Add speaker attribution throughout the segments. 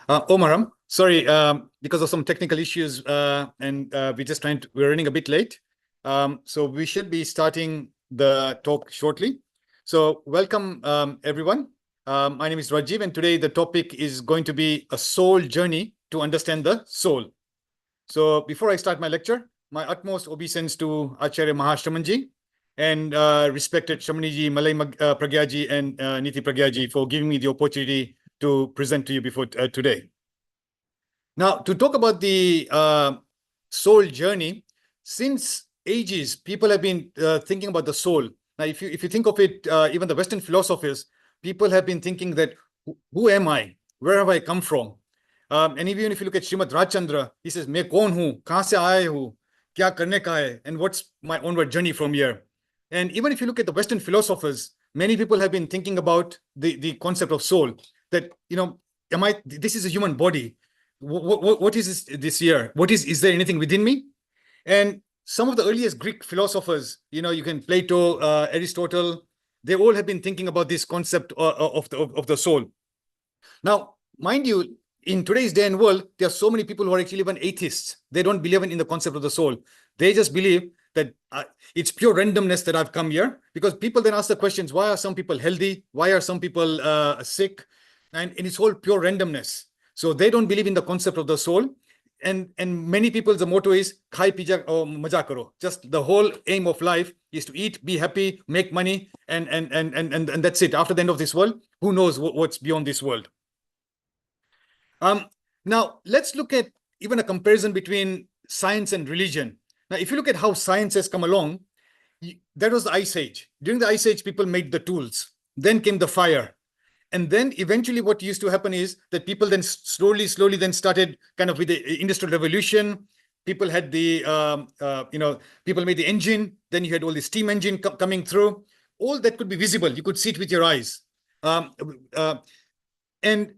Speaker 1: Omaram, sorry, because of some technical issues, and we're running a bit late. So we should be starting the talk shortly. So welcome, everyone. My name is Rajeev, and today the topic is going to be a soul journey to understand the soul. So before I start my lecture, my utmost obeisance to Acharya Mahashramanji and respected Shamaniji, Malay Pragyaji, and Niti Pragyaji for giving me the opportunity to present to you before today. Now, to talk about the soul journey, since ages, people have been thinking about the soul. Now, if you think of it, even the Western philosophers, people have been thinking that, who am I? Where have I come from? And even if you look at Srimad Rajchandra, he says, "Main kaun hu? Kahan se aaye hu? Kya karne ka hai? And what's my onward journey from here?" And even if you look at the Western philosophers, many people have been thinking about the concept of soul. That, this is a human body. What is this here? Is there anything within me? And some of the earliest Greek philosophers, you can Plato, Aristotle, they all have been thinking about this concept of the soul. Now, mind you, in today's day and world, there are so many people who are actually even atheists. They don't believe in the concept of the soul. They just believe that it's pure randomness that I've come here. Because people then ask the questions, why are some people healthy? Why are some people sick? And it's all pure randomness. So they don't believe in the concept of the soul. And many people, the motto is, khai pija or maja karo. Just the whole aim of life is to eat, be happy, make money, and that's it. After the end of this world, who knows what's beyond this world? Now, let's look at even a comparison between science and religion. Now, if you look at how science has come along, that was the Ice Age. During the Ice Age, people made the tools. Then came the fire. And then eventually what used to happen is that people then slowly then started kind of with the Industrial Revolution. People had people made the engine. Then you had all the steam engine coming through. All that could be visible. You could see it with your eyes. And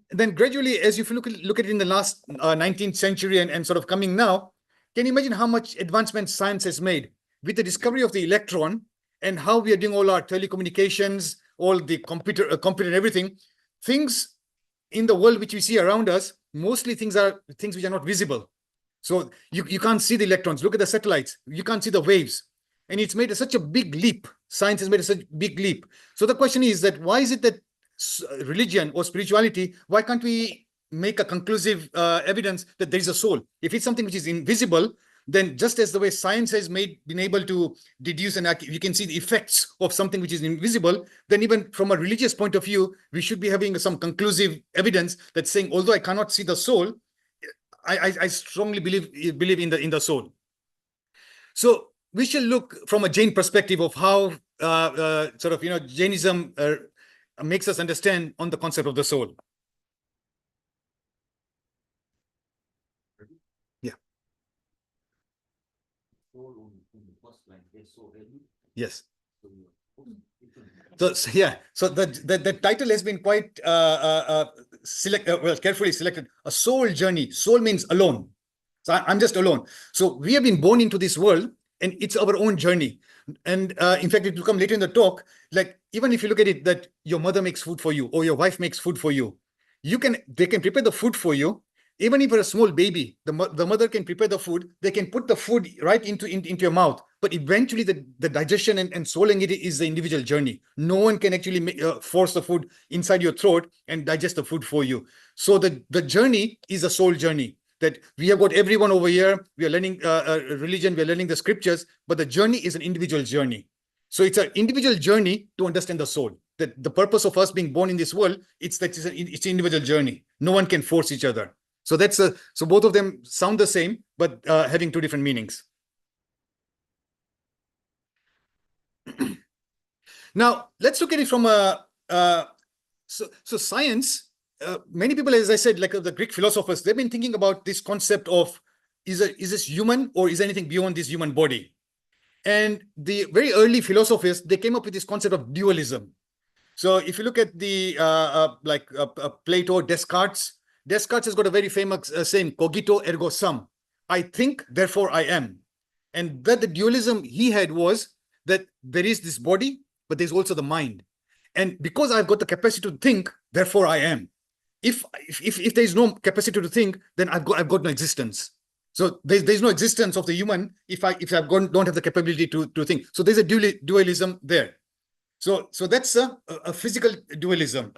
Speaker 1: then gradually, as you look at it in the last 19th century and sort of coming now, can you imagine how much advancement science has made with the discovery of the electron and how we are doing all our telecommunications, all the computer and everything? Things in the world which we see around us, mostly things which are not visible. So you can't see the electrons. Look at the satellites. You can't see the waves. And it's made such a big leap. Science has made such a big leap. So the question is that why is it that religion or spirituality, why can't we make a conclusive evidence that there is a soul? If it's something which is invisible, then just as the way science has been able to deduce and you can see the effects of something which is invisible, then even from a religious point of view, we should be having some conclusive evidence that's saying, although I cannot see the soul, I strongly believe in the soul. So we shall look from a Jain perspective of how Jainism makes us understand on the concept of the soul. Yeah. Yes. So the title has been quite carefully selected. A soul journey. Soul means alone. So I'm just alone. So we have been born into this world, and it's our own journey. And in fact, it will come later in the talk. Like, even if you look at it, that your mother makes food for you or your wife makes food for you, they can prepare the food for you. Even if you're a small baby, the mother can prepare the food. They can put the food right into your mouth. But eventually, the digestion and swallowing it is the individual journey. No one can actually force the food inside your throat and digest the food for you. So the journey is a soul journey. That we have got everyone over here. We are learning religion. We are learning the scriptures. But the journey is an individual journey. So it's an individual journey to understand the soul. That the purpose of us being born in this world, it's an individual journey. No one can force each other. So so both of them sound the same, but having two different meanings. Now, let's look at it from so science. Many people, as I said, like the Greek philosophers, they've been thinking about this concept of is this human or is there anything beyond this human body? And the very early philosophers, they came up with this concept of dualism. So if you look at the Plato, Descartes has got a very famous saying, cogito ergo sum. I think, therefore I am. And that the dualism he had was that there is this body, but there's also the mind. And because I've got the capacity to think, therefore I am. If there is no capacity to think, then I've got no existence. So there's no existence of the human if I don't have the capability to think. So there's a dualism there. So that's a physical dualism.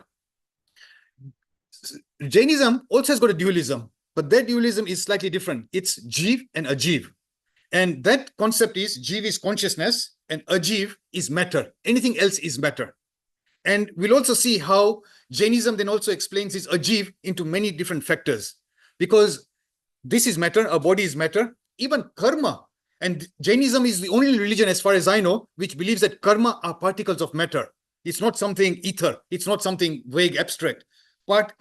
Speaker 1: Jainism also has got a dualism, but that dualism is slightly different. It's Jeev and Ajeev. And that concept is Jeev is consciousness and Ajeev is matter. Anything else is matter. And we'll also see how Jainism then also explains this Ajeev into many different factors. Because this is matter, our body is matter, even karma. And Jainism is the only religion, as far as I know, which believes that karma are particles of matter. It's not something ether. It's not something vague, abstract. But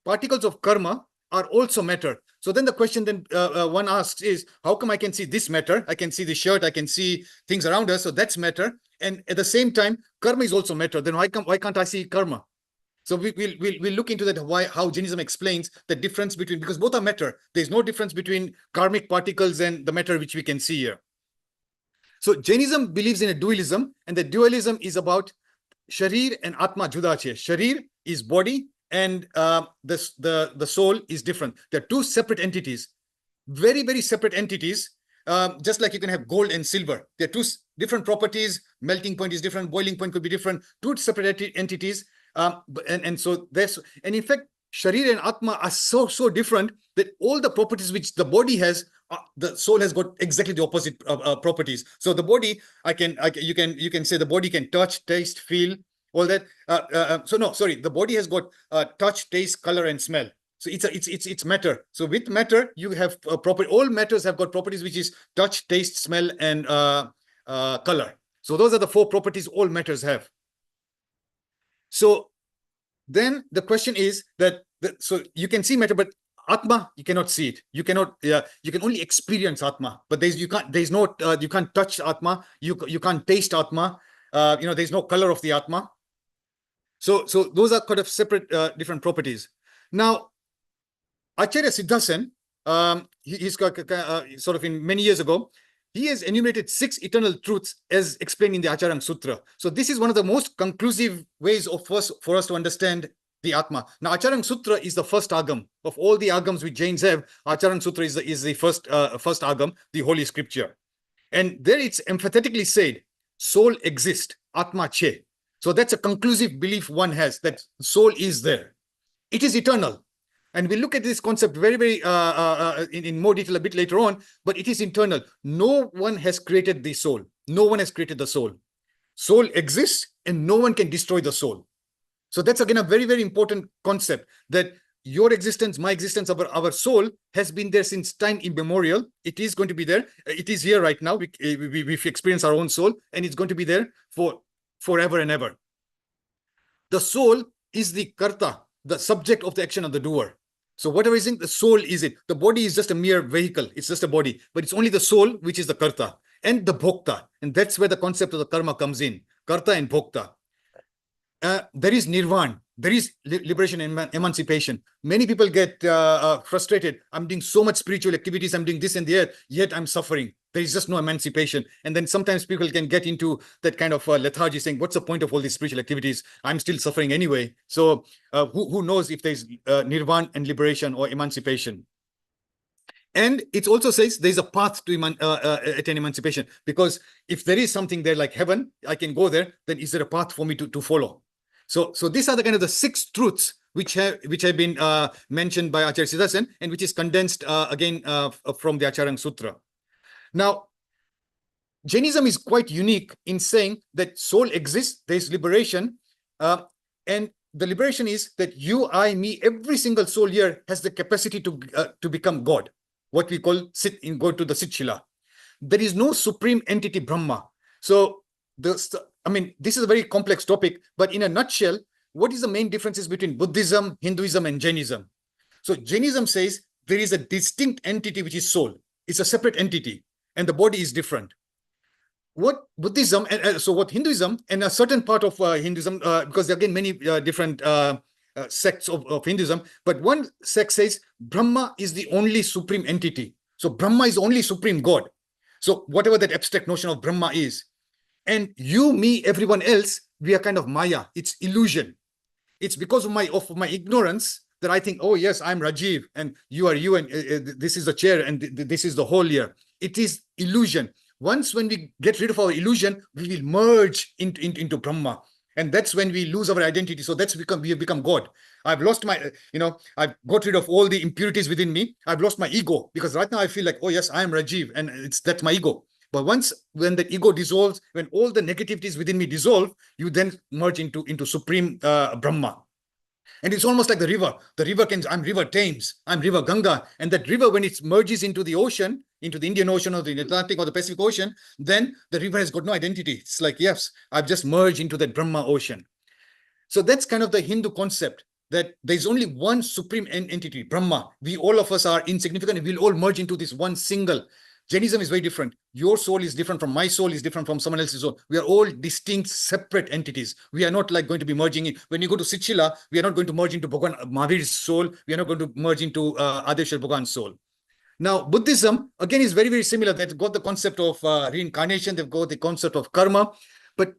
Speaker 1: particles of karma are also matter. So then the question then one asks is, how come I can see this matter? I can see the shirt, I can see things around us, so that's matter. And at the same time, karma is also matter. Then why can't I see karma? So we'll look into that, how Jainism explains the difference between, because both are matter. There's no difference between karmic particles and the matter which we can see here. So Jainism believes in a dualism, and the dualism is about Sharir and Atma juda che. Sharir is body, and the soul is different. They're two separate entities, very, very separate entities. Just like you can have gold and silver. They're two different properties. Melting point is different. Boiling point could be different. Two separate entities. And so there's, and in fact, Sharir and Atma are so different that all the properties which the body has, the soul has got exactly the opposite properties. So the body, you can say the body can touch, taste, feel, all that. The body has got touch, taste, color, and smell. So it's matter. So with matter, you have all matters have got properties which is touch, taste, smell, and color. So those are the four properties all matters have. So then the question is that so you can see matter, but Atma, you cannot see it. You cannot. You can only experience Atma, but you can't touch Atma. You can't taste Atma. There's no color of the Atma. So those are kind of separate different properties. Now, Acharya Siddhasen, he's got sort of in many years ago, he has enumerated 6 eternal truths as explained in the Acaranga Sutra. So this is one of the most conclusive ways for us to understand the Atma. Now, Acaranga Sutra is the first agam. Of all the agams which Jains have, Acaranga Sutra is the first agam, the holy scripture. And there it's emphatically said, soul exists, Atma che. So that's a conclusive belief one has, that soul is there. It is eternal. And we'll look at this concept very, very in more detail a bit later on, but it is internal. No one has created the soul. No one has created the soul. Soul exists and no one can destroy the soul. So that's again a very, very important concept, that your existence, my existence, our soul has been there since time immemorial. It is going to be there. It is here right now. We experience our own soul, and it's going to be there for forever and ever. The soul is the karta, the subject of the action of the doer. So whatever is in the soul is it. The body is just a mere vehicle. It's just a body, but it's only the soul which is the karta and the bhokta. And that's where the concept of the karma comes in, karta and bhokta. There is nirvana. There is liberation and emancipation. Many people get frustrated. I'm doing so much spiritual activities. I'm doing this and that, yet I'm suffering. There is just no emancipation. And then sometimes people can get into that kind of lethargy, saying, what's the point of all these spiritual activities? I'm still suffering anyway. So who knows if there's nirvana and liberation or emancipation? And it also says there's a path to attain emancipation, because if there is something there like heaven, I can go there, then is there a path for me to follow? So these are the kind of the 6 truths which have been mentioned by Acharya Siddhasen, and which is condensed again from the Acaranga Sutra. Now, Jainism is quite unique in saying that soul exists, there is liberation, and the liberation is that you, I, me, every single soul here has the capacity to become God, what we call go to the Sit-Shila. There is no supreme entity Brahma. So this is a very complex topic, but in a nutshell, what is the main differences between Buddhism, Hinduism, and Jainism? So Jainism says there is a distinct entity which is soul. It's a separate entity, and the body is different. What Buddhism, what Hinduism, and a certain part of Hinduism, because there are again many different sects of Hinduism, but one sect says Brahma is the only supreme entity. So Brahma is the only supreme God. So whatever that abstract notion of Brahma is. And you, me, everyone else, we are kind of Maya. It's illusion. It's because of my ignorance that I think, oh yes, I'm Rajeev, and you are you, and this is the chair, and this is the whole here. It is illusion. Once when we get rid of our illusion, we will merge into Brahma. And that's when we lose our identity. So we have become God. I've lost my, I've got rid of all the impurities within me. I've lost my ego, because right now I feel like, oh yes, I am Rajeev, and that's my ego. But when the ego dissolves, when all the negativities within me dissolve, you then merge into supreme Brahma. And it's almost like the river. The river I'm River Thames, I'm River Ganga. And that river, when it merges into the ocean, into the Indian Ocean or the Atlantic or the Pacific Ocean, then the river has got no identity. It's like, yes, I've just merged into that Brahma ocean. So that's kind of the Hindu concept, that there's only one supreme entity, Brahma. We, all of us, are insignificant. We'll all merge into this one single. Jainism is very different. Your soul is different from my soul, is different from someone else's soul. We are all distinct, separate entities. We are not like going to be merging in. When you go to Sichila, we are not going to merge into Bhagwan Mahavir's soul. We are not going to merge into Adeshwar Bhagwan's soul. Now, Buddhism, again, is very, very similar. They've got the concept of reincarnation. They've got the concept of karma. But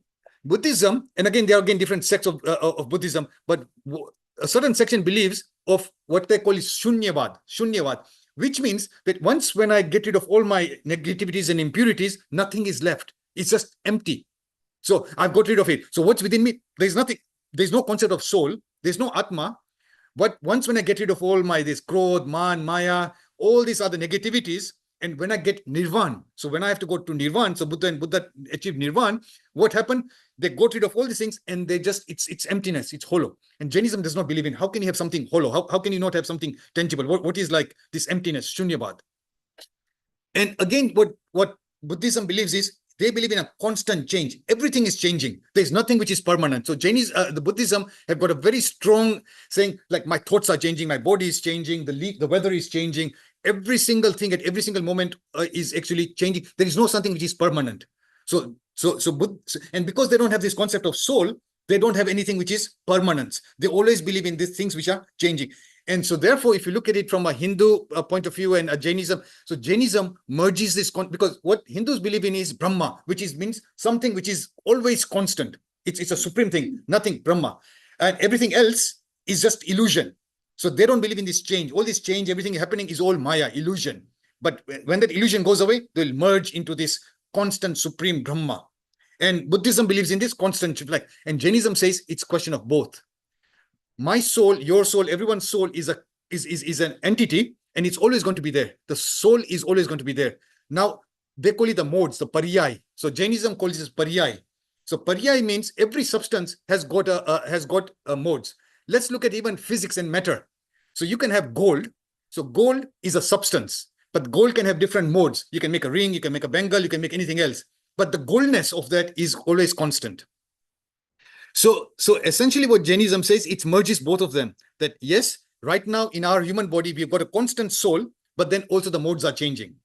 Speaker 1: Buddhism, and again, there are different sects of Buddhism, but a certain section believes of what they call is Shunyavaad, which means that when I get rid of all my negativities and impurities, nothing is left. It's just empty. So I've got rid of it. So what's within me? There's nothing. There's no concept of soul. There's no Atma. But when I get rid of all this Krodh, Man, Maya, all these other negativities, and when I get nirvana, so when I have to go to nirvana, so Buddha achieved nirvana, what happened? They got rid of all these things, and they just, it's emptiness, it's hollow. And Jainism does not believe in, how can you have something hollow? How can you not have something tangible? What is like this emptiness, Shunyavaad? And again, what Buddhism believes is, they believe in a constant change. Everything is changing. There's nothing which is permanent. So the Buddhism have got a very strong saying, like, my thoughts are changing, my body is changing, the weather is changing. Every single thing at every single moment is actually changing. There is no something which is permanent. And because they don't have this concept of soul, they don't have anything which is permanence. They always believe in these things which are changing. And so therefore, if you look at it from a Hindu point of view and a Jainism, so Jainism merges this, because what Hindus believe in is Brahma, which means something which is always constant. It's a supreme thing, nothing, Brahma. And everything else is just illusion. So they don't believe in this change. All this change, everything happening is all Maya, illusion. But when that illusion goes away, they'll merge into this constant supreme Brahma. And Buddhism believes in this constant, and Jainism says it's a question of both. My soul, your soul, everyone's soul is an entity, and it's always going to be there. The soul is always going to be there. Now, they call it the modes, the pariyai. So Jainism calls this pariyai. So pariyai means every substance has got modes. Let's look at even physics and matter. So you can have gold. So gold is a substance, but gold can have different modes. You can make a ring, you can make a bangle, you can make anything else. But the goldness of that is always constant. So essentially what Jainism says, it merges both of them. That yes, right now in our human body, we've got a constant soul, but then also the modes are changing.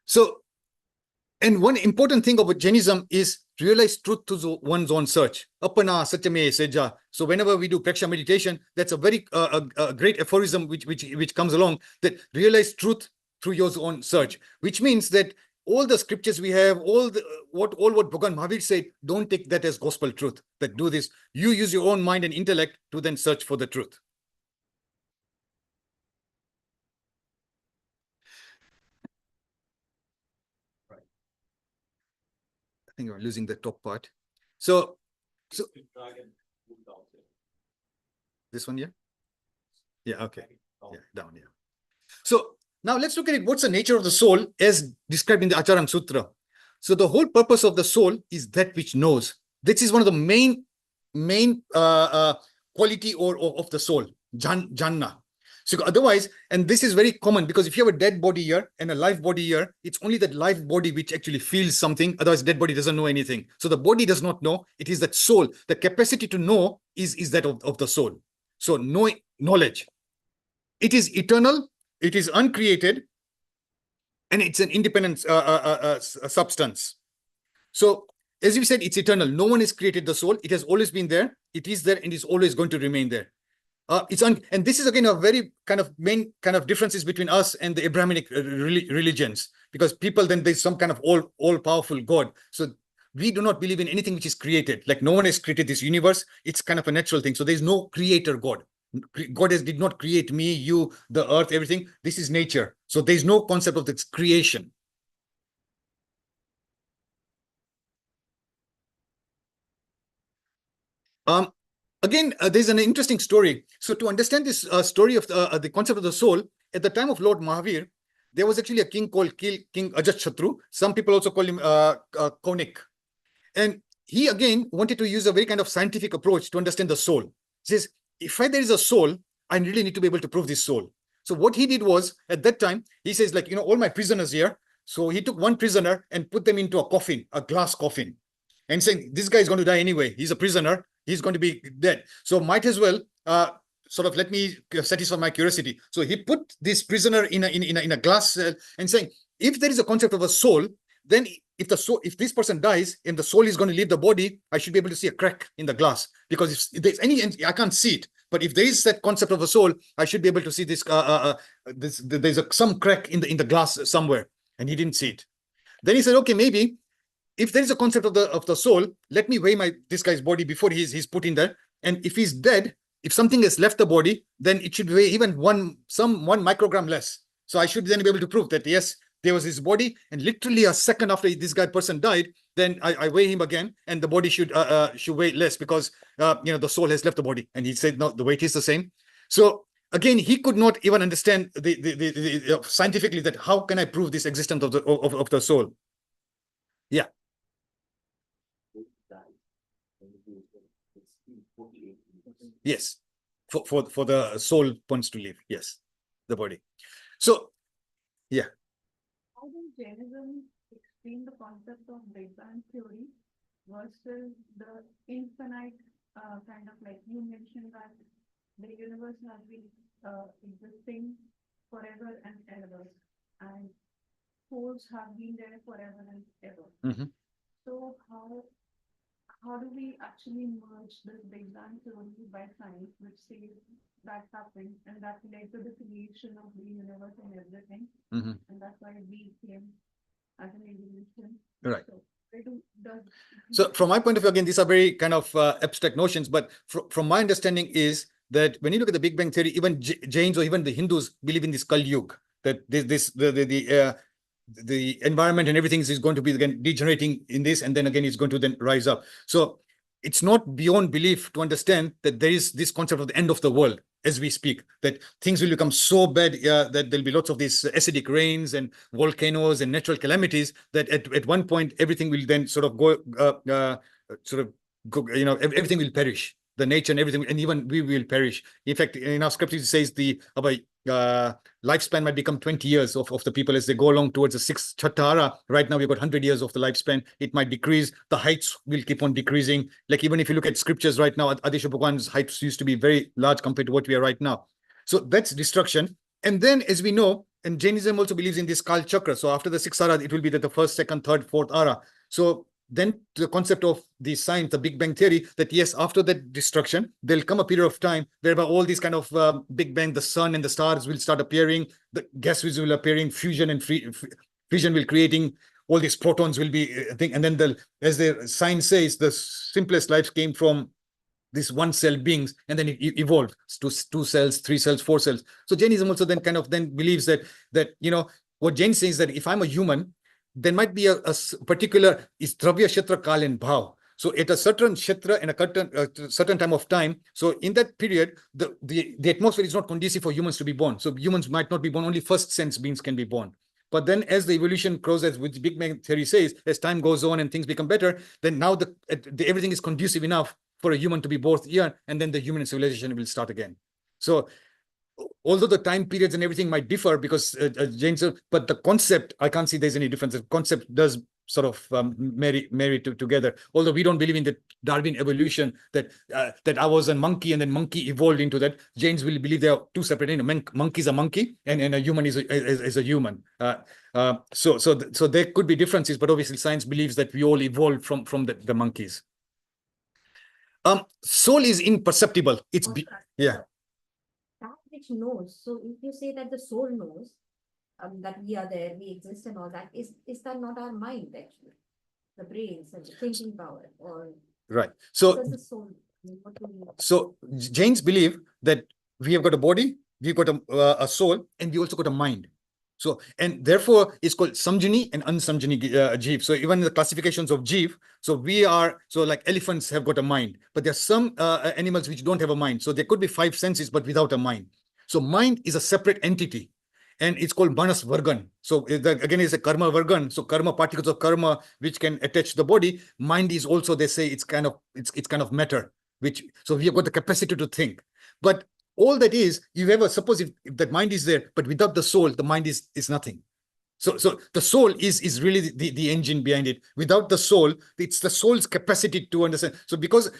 Speaker 1: So, and one important thing about Jainism is realize truth to one's own search. Apana satyame seja. So whenever we do praksha meditation, that's a very great aphorism which comes along, that realize truth through your own search, which means that all the scriptures we have, all what Bhagwan Mahavir said, don't take that as gospel truth. That do this. You use your own mind and intellect to then search for the truth. Right. I think we're losing the top part. So this one, yeah? Yeah, okay. Yeah, down here. So now let's look at it. What's the nature of the soul as described in the Acaranga Sutra? So the whole purpose of the soul is that which knows. This is one of the main quality of the soul, janna. So otherwise, and this is very common, because if you have a dead body here and a live body here, it's only that live body which actually feels something. Otherwise, dead body doesn't know anything. So the body does not know. It is that soul. The capacity to know is that of the soul. So knowledge. It is eternal. It is uncreated, and it's an independent substance. So, as you said, it's eternal. No one has created the soul. It has always been there. It is there, and is always going to remain there. And this is again a very kind of main kind of differences between us and the Abrahamic religions, because people then there's some kind of all powerful God. So we do not believe in anything which is created. Like no one has created this universe. It's kind of a natural thing. So there's no creator God. God did not create me, you, the earth, everything. This is nature. So there's no concept of this creation. Again, there's an interesting story. So to understand this story of the concept of the soul, at the time of Lord Mahavir, there was actually a king called King Ajatshatu. Some people also call him Kaunik. And he again wanted to use a very kind of scientific approach to understand the soul. He says, if there is a soul, I really need to be able to prove this soul. So what he did was, at that time, he says, like, all my prisoners here. So he took one prisoner and put them into a coffin, a glass coffin, and saying, this guy is going to die anyway. He's a prisoner. He's going to be dead. So might as well sort of let me satisfy my curiosity. So he put this prisoner in a glass cell and saying, if there is a concept of a soul, then if this person dies and the soul is going to leave the body, I should be able to see a crack in the glass, because if there's any, I can't see it. But if there is that concept of a soul, I should be able to see this. There's some crack in the glass somewhere, and he didn't see it. Then he said, okay, maybe if there is a concept of the soul, let me weigh this guy's body before he's put in there. And if he's dead, if something has left the body, then it should weigh even one microgram less. So I should then be able to prove that, yes, there was his body, and literally a second after this person died, then I weigh him again, and the body should weigh less, because the soul has left the body. And he said, no, the weight is the same. So again, he could not even understand the scientifically that how can I prove this existence of the soul? Yeah. Yes, for the soul wants to live. Yes, the body. So, yeah.
Speaker 2: How does Jainism explain the concept of Big Bang theory versus the infinite kind of, like you mentioned, that the universe has been existing forever and ever, and souls have been there forever and ever.
Speaker 1: Mm-hmm.
Speaker 2: So how do we actually merge this Big Bang theory by science, which says that happened and that led to the creation of the universe and everything, and that's why we came as an evolution.
Speaker 1: Right.
Speaker 2: So,
Speaker 1: so from my point of view, again, these are very kind of abstract notions, but from my understanding is that when you look at the Big Bang theory, even Jains or even the Hindus believe in this Kali Yuga, that the environment and everything is going to be again degenerating in this, and then again it's going to then rise up. So it's not beyond belief to understand that there is this concept of the end of the world as we speak, that things will become so bad that there'll be lots of these acidic rains and volcanoes and natural calamities, that at one point everything will then sort of go, everything will perish. The nature and everything, and even we will perish. In fact, in our scripture, it says the lifespan might become 20 years of the people as they go along towards the sixth Chatara. Right now, we've got 100 years of the lifespan. It might decrease. The heights will keep on decreasing. Like even if you look at scriptures right now, Adisha Bhagwan's heights used to be very large compared to what we are right now. So that's destruction. And then, as we know, and Jainism also believes in this Kal Chakra. So after the sixth Ara, it will be the first, second, third, fourth Ara. So then the concept of the science, the Big Bang theory, that yes, after that destruction, there'll come a period of time whereby all these kind of Big Bang, the sun and the stars will start appearing, the gases will appearing, fusion and fission will creating, all these protons will be, and then as the science says, the simplest life came from these one cell beings, and then it evolved to 2 cells, 3 cells, 4 cells. So Jainism also then kind of believes that what Jain says that if I'm a human, there might be a particular is Dravya, Kshetra, Kal, and Bhav. So at a certain Kshetra and a certain time of time, so in that period, the atmosphere is not conducive for humans to be born. So humans might not be born, only first sense beings can be born. But then as the evolution process, which Big Bang theory says, as time goes on and things become better, then now everything is conducive enough for a human to be born here, and then the human civilization will start again. So although the time periods and everything might differ, because Jains, but the concept, I can't see there's any difference. The concept does sort of marry together. Although we don't believe in the Darwin evolution, that I was a monkey and then monkey evolved into that. Jains will believe they are two separate. Monkey is a monkey and a human is a human. So there could be differences, but obviously science believes that we all evolved from the monkeys. Soul is imperceptible. It's yeah.
Speaker 3: which knows. So if you say that the soul knows that we are there, we exist and all that, is that not our mind actually? The brains and the thinking power, or
Speaker 1: Right.
Speaker 3: what
Speaker 1: So,
Speaker 3: does the soul? I mean, what do you
Speaker 1: so Jains believe that we have got a body, we've got a soul, and we also got a mind. So, and therefore it's called Samjani and Unsamjani Jeev. So even the classifications of Jeev, so we are, so like elephants have got a mind, but there are some animals which don't have a mind. So there could be 5 senses, but without a mind. So mind is a separate entity, and it's called Manas Vargan. So again, it's a karma Vargan. So karma, particles of karma, which can attach to the body. Mind is also, they say, it's kind of matter, which, so we have got the capacity to think. But all that is, you ever suppose if that mind is there, but without the soul, the mind is nothing. So the soul is really the engine behind it. Without the soul, it's the soul's capacity to understand. So because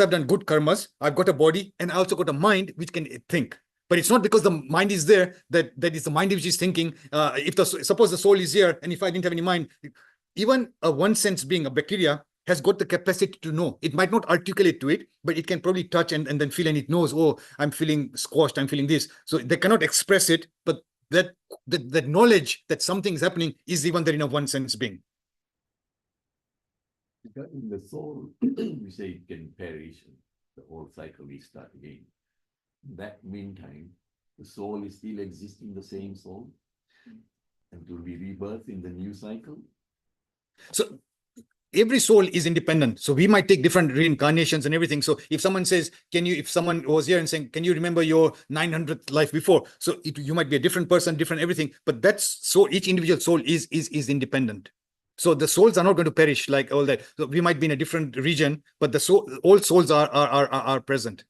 Speaker 1: I've done good karmas, I've got a body, and I also got a mind which can think. But it's not because the mind is there that is the mind which is thinking. Suppose the soul is here, and if I didn't have any mind, even a one sense being, a bacteria, has got the capacity to know. It might not articulate to it, but it can probably touch and then feel, and it knows, oh, I'm feeling squashed, I'm feeling this. So they cannot express it, but that knowledge that something is happening is even there in a one sense being.
Speaker 4: In the soul, we say it can perish, and the whole cycle we start again. In that meantime, the soul is still existing, the same soul, and it will be rebirth in the new cycle.
Speaker 1: So every soul is independent. So we might take different reincarnations and everything. So if someone says, if someone was here and saying, can you remember your 900th life before? So you might be a different person, different everything, but that's, so each individual soul is independent. So the souls are not going to perish like all that. So we might be in a different region, but the soul, all souls are present.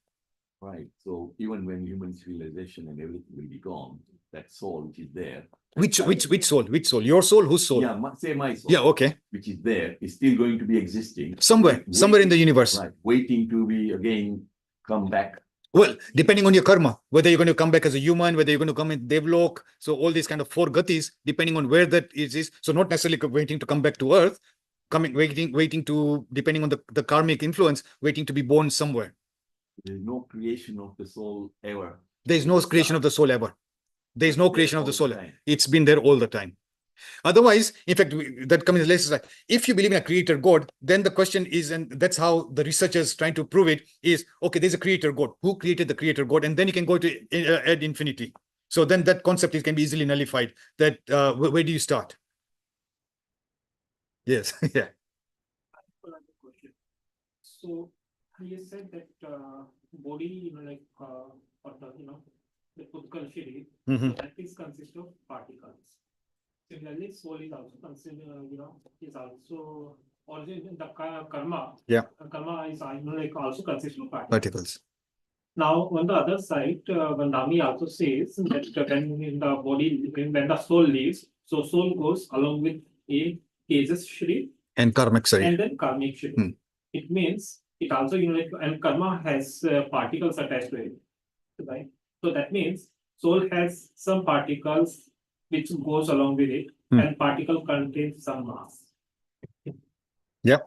Speaker 4: Right. So even when human civilization and everything will be gone, that soul which is there.
Speaker 1: Which soul? Which soul? Your soul? Whose soul?
Speaker 4: Yeah, say my soul.
Speaker 1: Yeah, okay.
Speaker 4: Which is there, is still going to be existing.
Speaker 1: Somewhere in the universe.
Speaker 4: Right. Waiting to be again come back.
Speaker 1: Well, depending on your karma, whether you're going to come back as a human, whether you're going to come in Devlok, so all these kind of 4 gatis, depending on where that is. So not necessarily waiting to come back to earth, waiting to, depending on the karmic influence, waiting to be born somewhere.
Speaker 4: There's no creation of the soul ever.
Speaker 1: There's no creation of the soul ever. There's no creation of the soul. It's been there all the time. Otherwise, in fact, that comes in later. If you believe in a creator God, then the question is, and that's how the researchers trying to prove it is, okay, there's a creator God. Who created the creator God? And then you can go to ad infinity. So then that concept can be easily nullified. That where do you start? Yes, yeah.
Speaker 5: So you said that body, the Utkal Shiri, that is consist of particles. Similarly, soul is also considered, is also origin the karma.
Speaker 1: Yeah.
Speaker 5: Karma is also consists of
Speaker 1: Particles.
Speaker 5: Now, on the other side, Vandami also says that when in the body, when the soul leaves, so soul goes along with a Tejas Shri
Speaker 1: And karmic Shri.
Speaker 5: and then karmic Shri. It means it also, and karma has particles attached to it, right? So that means soul has some particles which goes along with it, and particle contains some mass.
Speaker 1: Yeah.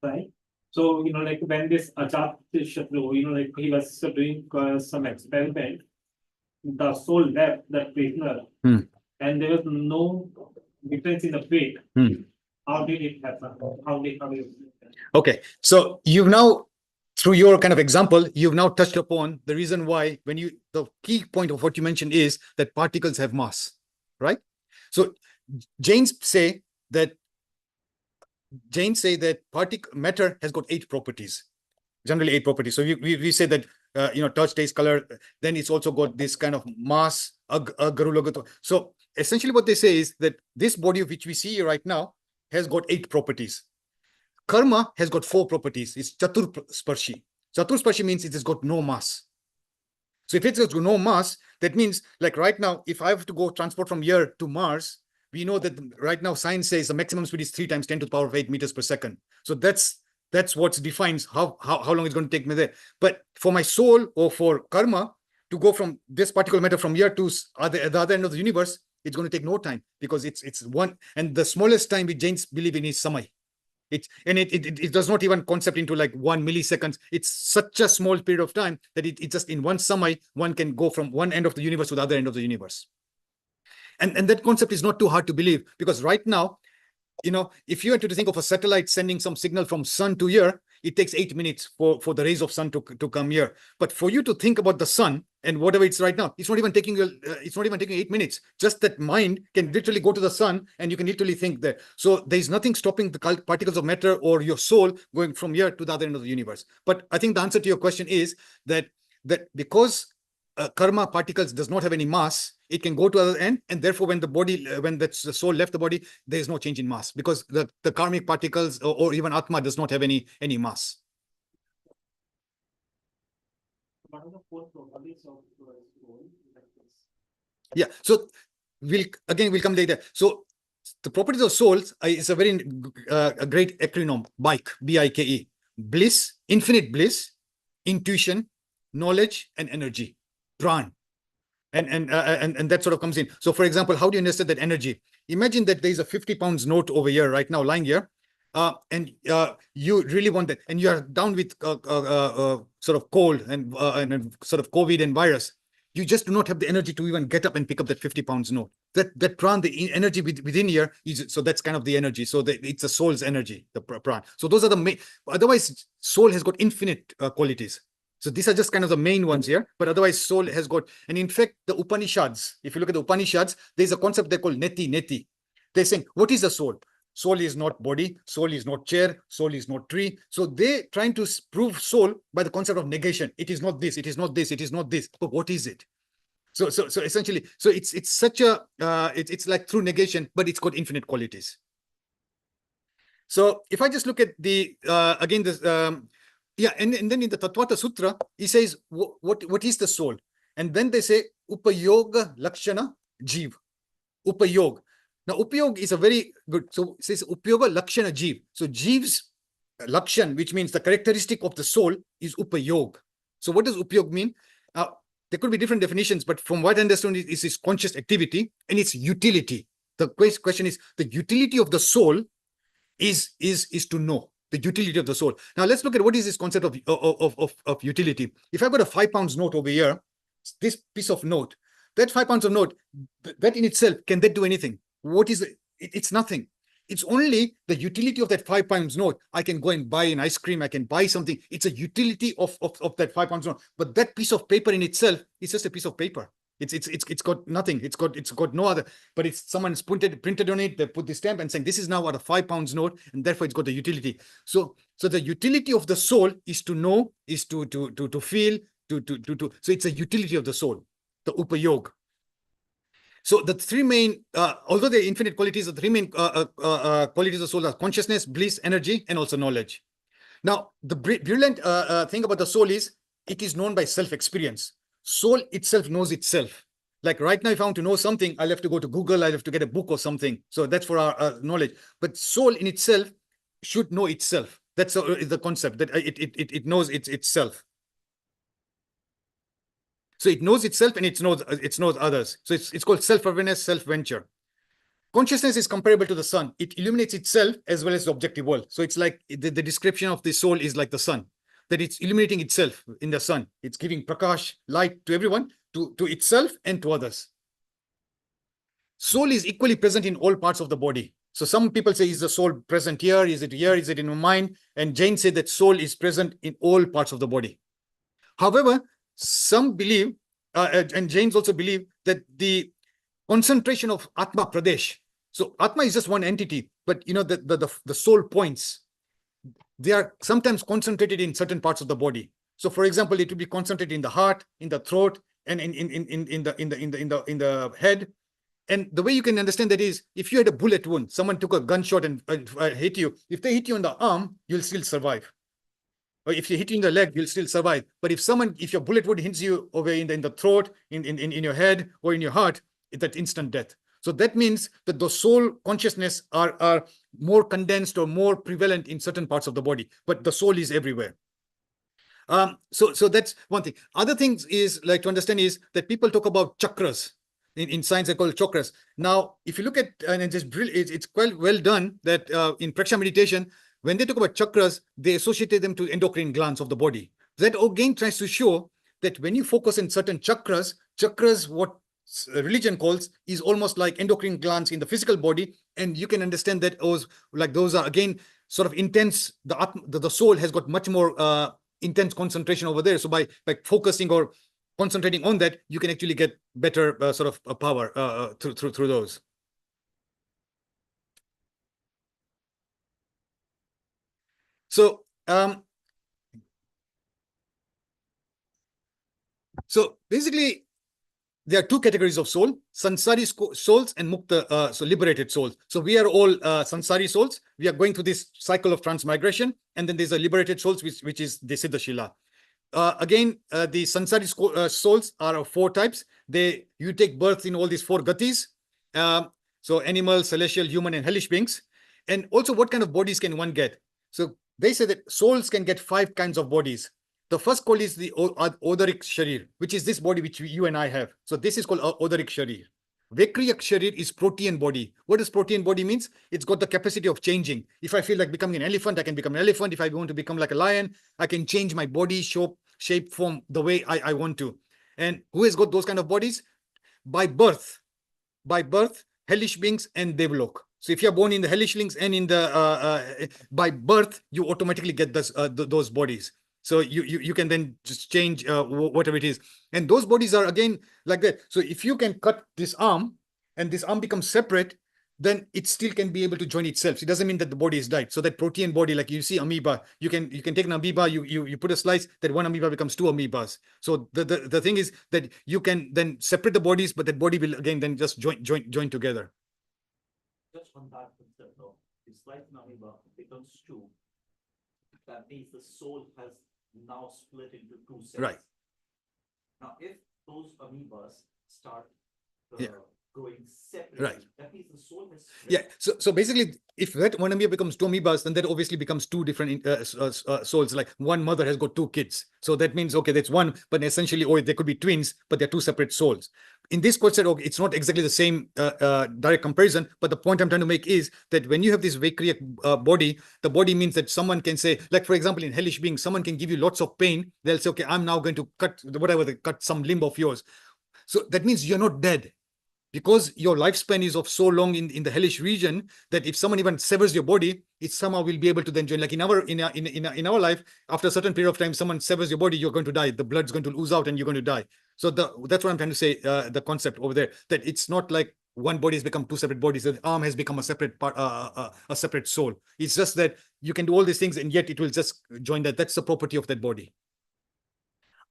Speaker 5: Right. So, when this Ajat Shatru, he was doing some experiment, the soul left the prisoner, and there was no difference in the fate. How did it happen? How did it
Speaker 1: Okay, so you've now, through your kind of example, you've now touched upon the reason why the key point of what you mentioned is that particles have mass, right? So Jains say that matter has got 8 properties, generally 8 properties. So we say that, touch, taste, color, then it's also got this kind of mass, So essentially what they say is that this body of which we see right now has got 8 properties. Karma has got 4 properties. It's Chatursparshi. Chatursparshi means it has got no mass. So if it's got no mass, that means like right now, if I have to go transport from here to Mars, we know that right now science says the maximum speed is 3 times 10 to the power of 8 meters per second. So that's what defines how long it's going to take me there. But for my soul or for karma to go from this particular matter from here to the other end of the universe, it's going to take no time, because it's one, and the smallest time which Jains believe in is samay. It does not even concept into like 1 milliseconds. It's such a small period of time that it just in one samai, one can go from one end of the universe to the other end of the universe. And that concept is not too hard to believe, because right now, if you were to think of a satellite sending some signal from sun to here, it takes 8 minutes for the rays of sun to come here. But for you to think about the sun and whatever it's right now, it's not even taking 8 minutes. Just that mind can literally go to the sun and you can literally think there. So there's nothing stopping the particles of matter or your soul going from here to the other end of the universe. But I think the answer to your question is that because karma particles does not have any mass, it can go to the other end, and therefore when the soul left the body, there is no change in mass, because the karmic particles or even atma does not have any mass.
Speaker 5: What are the four properties of the soul?
Speaker 1: Yeah, so we'll come later. So the properties of souls is a very a great acronym, BIKE, B-I-K-E: bliss, infinite bliss, intuition, knowledge, and energy. Pran. And that sort of comes in. So for example, how do you understand that energy? Imagine that there's a 50 pounds note over here right now lying here, and you really want that, and you are down with sort of cold and sort of COVID and virus. You just do not have the energy to even get up and pick up that 50 pounds note. That pran, the energy within here is, so that's kind of the energy. So it's a soul's energy, the pran. So those are the main. Otherwise, soul has got infinite qualities. So these are just kind of the main ones here, but otherwise soul has got, and in fact, the Upanishads, if you look at the Upanishads, there's a concept they call neti. They're saying, what is the soul? Soul is not body, soul is not chair, soul is not tree. So they're trying to prove soul by the concept of negation. It is not this, it is not this, it is not this. But what is it? So essentially, so it's such a, it's like through negation, but it's got infinite qualities. So if I just look at the, again, this, yeah, and then in the Tattvata Sutra, he says, what is the soul? And then they say, Upayoga Lakshana Jeev. Upayog. Now, Upayog is a very good, so it says Upayoga Lakshana Jeev. So Jeev's Lakshan, which means the characteristic of the soul, is Upayog. So what does Upayog mean? There could be different definitions, but from what I understand is its conscious activity and its utility. The question is, the utility of the soul is to know. The utility of the soul. Now let's look at what is this concept of utility. If I've got a 5 pounds note over here, this piece of note, that 5 pounds of note, that in itself, can that do anything? What is it? It's nothing. It's only the utility of that 5 pounds note. I can go and buy an ice cream. I can buy something. It's a utility of that 5 pounds note. But that piece of paper in itself is just a piece of paper. It's got nothing. It's got no other. But it's someone's printed on it. They put the stamp and saying this is now what a 5 pounds note, and therefore it's got the utility. So the utility of the soul is to know, is to feel, to. So it's a utility of the soul, the upayog. So the three main, although they're infinite qualities, the three main qualities of the soul are consciousness, bliss, energy, and also knowledge. Now the brilliant thing about the soul is it is known by self-experience. Soul itself knows itself. Like right now, if I want to know something, I'll have to go to Google, I'll have to get a book or something. So that's for our knowledge. But soul in itself should know itself. That's the concept, that it knows itself. So it knows itself and it knows others. So it's called self-awareness, self-venture. Consciousness is comparable to the sun. It illuminates itself as well as the objective world. So it's like the description of the soul is like the sun, that it's illuminating itself in the sun. It's giving prakash, light to everyone, to itself and to others. Soul is equally present in all parts of the body. So some people say, is the soul present here? Is it here? Is it in my mind? And Jain said that soul is present in all parts of the body. However, some believe, and Jains also believe, that the concentration of Atma Pradesh. So Atma is just one entity, but the soul points, they are sometimes concentrated in certain parts of the body. So for example, it will be concentrated in the heart, in the throat, and in the head. And the way you can understand that is, if you had a bullet wound, someone took a gunshot and hit you. If they hit you on the arm, you'll still survive. Or if you hit you in the leg, you'll still survive. But if your bullet wound hits you over in the throat, in your head, or in your heart, it's that instant death. So that means that the soul consciousness are more condensed or more prevalent in certain parts of the body, but the soul is everywhere. So that's one thing. Other things is like to understand is that people talk about chakras. In science, they call it chakras. Now, if you look at, and it's quite well done that in Praksha meditation, when they talk about chakras, they associated them to endocrine glands of the body. That again tries to show that when you focus in certain chakras, what religion calls is almost like endocrine glands in the physical body, and you can understand that those are again sort of intense. The soul has got much more intense concentration over there. So by focusing or concentrating on that, you can actually get better sort of power through those. So basically, there are two categories of soul: sansari souls and mukta, so liberated souls. So we are all sansari souls. We are going through this cycle of transmigration, and then there's a liberated souls, which is the Siddhashila. Again, the sansari souls are of 4 types. You take birth in all these 4 gatis. So animal, celestial, human, and hellish beings. And also, what kind of bodies can one get? So they say that souls can get 5 kinds of bodies. The first called is the Odarik Sharir, which is this body which you and I have. So this is called Odarik Sharir. Vikriyak Sharir is protean body. What does protean body means? It's got the capacity of changing. If I feel like becoming an elephant, I can become an elephant. If I want to become like a lion, I can change my body shape, form the way I want to. And who has got those kind of bodies? By birth, hellish beings and Devlok. So if you're born in the hellish beings and in the by birth, you automatically get those bodies. So you can then just change whatever it is. And those bodies are again like that. So if you can cut this arm and this arm becomes separate, then it still can be able to join itself. It doesn't mean that the body is died. So that protean body, like you see amoeba, you can take an amoeba, you put a slice, that one amoeba becomes 2 amoebas. So the thing is that you can then separate the bodies, but that body will again then just join together.
Speaker 6: Just on that concept of it's like an amoeba becomes 2. That means the soul has now split into 2 cells.
Speaker 1: Right.
Speaker 6: Now, if those amoebas start growing separately,
Speaker 1: Right.
Speaker 6: that means the soul has split.
Speaker 1: Yeah. So basically, if that one amoeba becomes 2 amoebas, then that obviously becomes 2 different souls. Like one mother has got 2 kids. So that means, okay, that's one, but essentially, they could be twins, but they're 2 separate souls. In this concept, okay, it's not exactly the same direct comparison, but the point I'm trying to make is that when you have this Vaikriya body, the body means that someone can say, like, for example, in hellish beings, someone can give you lots of pain. They'll say, okay, I'm now going to cut some limb of yours. So that means you're not dead. Because your lifespan is of so long in the hellish region that if someone even severs your body, it somehow will be able to then join. Like in our life, after a certain period of time, someone severs your body, you're going to die. The blood's going to ooze out and you're going to die. So that's what I'm trying to say. The concept over there, that it's not like one body has become 2 separate bodies. The arm has become a separate part, a separate soul. It's just that you can do all these things and yet it will just join that. That's the property of that body.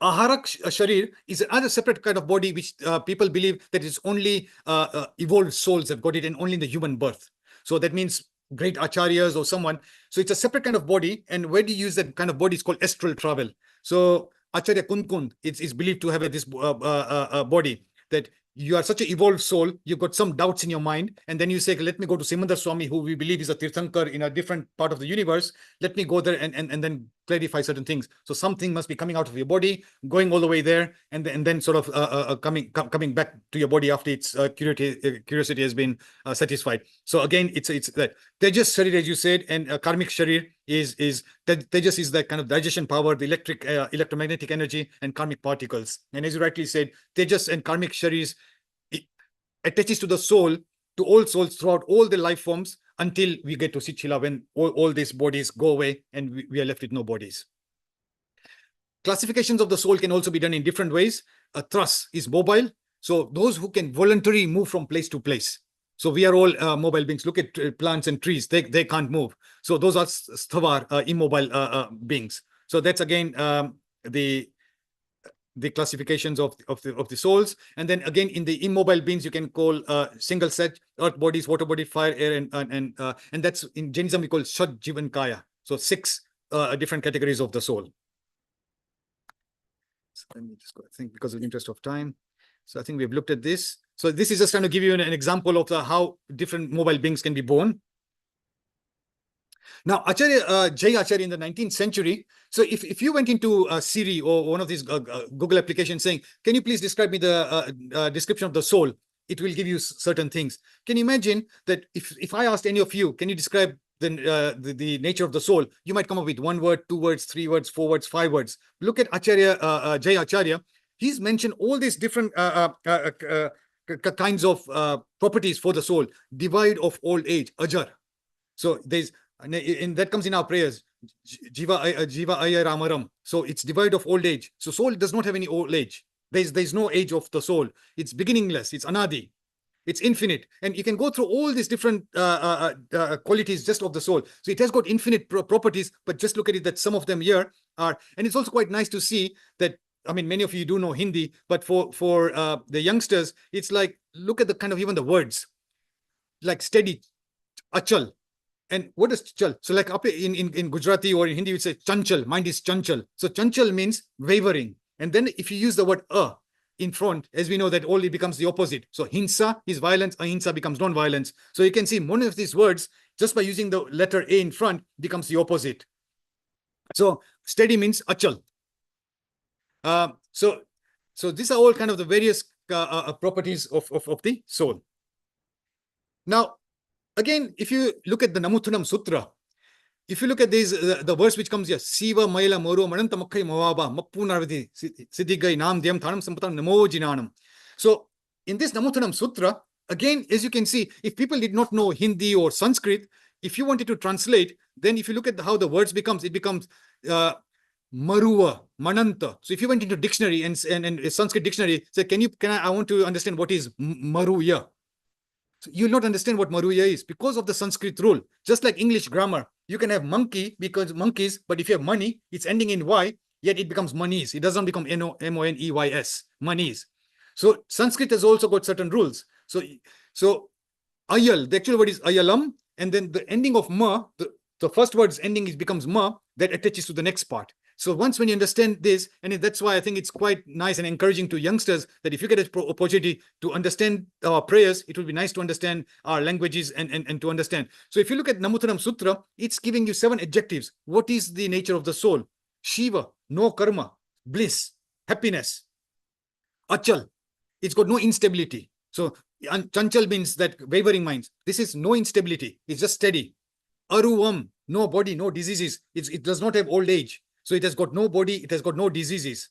Speaker 1: Aharak Sharir is another separate kind of body which people believe that it's only evolved souls have got it and only in the human birth. So that means great acharyas or someone. So it's a separate kind of body. And where do you use that kind of body? It's called astral travel. So Acharya Kundkund is believed to have this body that you are such an evolved soul, you've got some doubts in your mind, and then you say, let me go to Simandar Swami, who we believe is a Tirthankar in a different part of the universe. Let me go there and then clarify certain things. So something must be coming out of your body, going all the way there, and then sort of coming back to your body after its curiosity has been satisfied. So again, it's that Tejas Sharir, as you said, and Karmic Sharir is that Tejas is that kind of digestion power, the electromagnetic energy, and karmic particles. And as you rightly said, Tejas and Karmic Sharirs attaches to the soul, to all souls throughout all the life forms until we get to Sichila, when all these bodies go away and we are left with no bodies. Classifications of the soul can also be done in different ways. A Thras is mobile. So those who can voluntarily move from place to place. So we are all mobile beings. Look at plants and trees. They can't move. So those are sthavar, immobile beings. So that's again the classifications of the souls. And then again, in the immobile beings, you can call single set, earth bodies, water body, fire, air, and that's in Jainism we call Shad Jivan Kaya. So 6 different categories of the soul. So let me just go, I think, because of the interest of time. So I think we've looked at this. So this is just trying to give you an example of how different mobile beings can be born. Now, Acharya, Jai Acharya in the 19th century. So if you went into Siri or one of these Google applications saying, can you please describe me the description of the soul? It will give you certain things. Can you imagine that if I asked any of you, can you describe the nature of the soul, you might come up with 1 word, 2 words, 3 words, 4 words, 5 words. Look at Acharya Jai Acharya. He's mentioned all these different kinds of properties for the soul. Divide of old age, ajar. So that comes in our prayers. Jeeva Aya Ramaram. So it's divide of old age. So soul does not have any old age. There's no age of the soul. It's beginningless. It's anadi. It's infinite. And you can go through all these different qualities just of the soul. So it has got infinite properties, but just look at it that some of them here are, and it's also quite nice to see that, I mean, many of you do know Hindi, but for the youngsters, it's like, look at the kind of even the words, like steady, achal. And what is chal? So like up in Gujarati or in Hindi, you say chanchal, mind is chanchal. So chanchal means wavering. And then if you use the word in front, as we know that only becomes the opposite. So hinsa is violence, ahimsa becomes non-violence. So you can see one of these words, just by using the letter A in front, becomes the opposite. So steady means achal. So these are all kind of the various properties of the soul. Now, again, if you look at the Namuthunam Sutra, if you look at this, the verse which comes here, Siva Maila Moro Mananta Makkai Mawaba Mappunarvati Siddhigai Nam Dhyam Thanam Sampatam Namo Jinanam. So in this Namuthunam Sutra, again, as you can see, if people did not know Hindi or Sanskrit, if you wanted to translate, then if you look at how the words becomes, it becomes Maruva, Mananta. So if you went into dictionary and a Sanskrit dictionary, say, I want to understand what is Maruya. So you'll not understand what Maruya is because of the Sanskrit rule. Just like English grammar, you can have monkey because monkeys, but if you have money, it's ending in Y, yet it becomes monies. It doesn't become Moneys, monies. So Sanskrit has also got certain rules. So ayal, the actual word is ayalam, and then the ending of ma, the first word's ending becomes ma, that attaches to the next part. So once when you understand this, and that's why I think it's quite nice and encouraging to youngsters that if you get an opportunity to understand our prayers, it would be nice to understand our languages and to understand. So if you look at Namuthunam Sutra, it's giving you 7 adjectives. What is the nature of the soul? Shiva, no karma, bliss, happiness. Achal, it's got no instability. So chanchal means that wavering minds. This is no instability. It's just steady. Aruvam, no body, no diseases. It does not have old age. So it has got no body, it has got no diseases.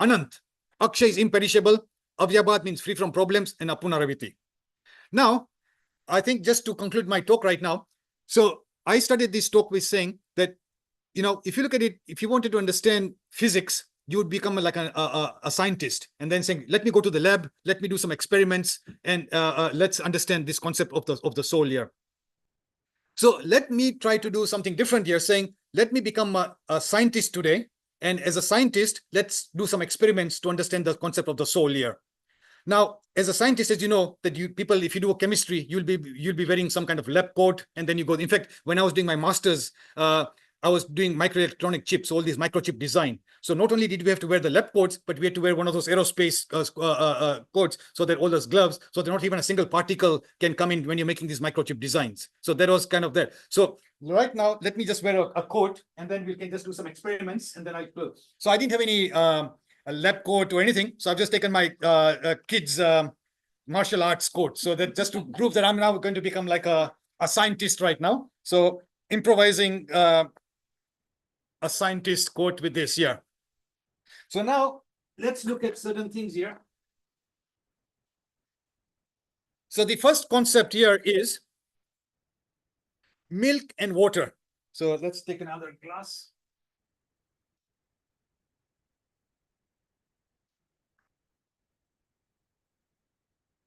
Speaker 1: Anant, Akshay is imperishable, Avyabhat means free from problems, and Apunaraviti. Now, I think just to conclude my talk right now, so I started this talk with saying that, if you look at it, if you wanted to understand physics, you would become like a scientist and then saying, let me go to the lab, let me do some experiments, and let's understand this concept of the soul here. So let me try to do something different here, saying, let me become a scientist today. And as a scientist, let's do some experiments to understand the concept of the soul here. Now, as a scientist, as you know, that people, if you do a chemistry, you'll be wearing some kind of lab coat, and then you go. In fact, when I was doing my master's, I was doing microelectronic chips, all these microchip design. So not only did we have to wear the lab coats, but we had to wear one of those aerospace coats, so that all those gloves, so that not even a single particle can come in when you're making these microchip designs. So that was kind of there. So right now, let me just wear a coat, and then we can just do some experiments, and then I close. So I didn't have any a lab coat or anything. So I've just taken my kids' martial arts coat. So that just to prove that I'm now going to become like a scientist right now. So improvising a scientist quote with this here. So now let's look at certain things here. So the first concept here is milk and water. So let's take another glass.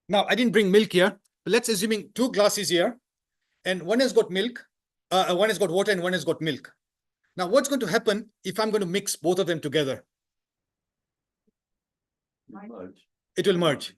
Speaker 1: Now I didn't bring milk here, but let's assuming 2 glasses here, and one has got milk, one has got water, and one has got milk. Now, what's going to happen if I'm going to mix both of them together? It will merge.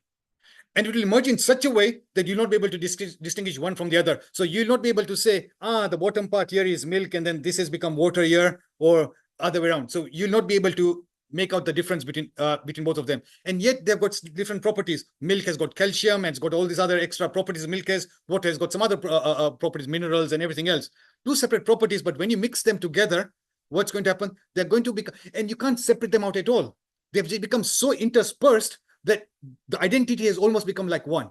Speaker 1: And it will merge in such a way that you'll not be able to distinguish one from the other. So you'll not be able to say, the bottom part here is milk, and then this has become water here, or other way around. So you'll not be able to make out the difference between both of them. And yet they've got different properties. Milk has got calcium, and it's got all these other extra properties milk has. Water has got some other properties, minerals and everything else. 2 separate properties, but when you mix them together, what's going to happen? They're going to become, and you can't separate them out at all. They've become so interspersed that the identity has almost become like one.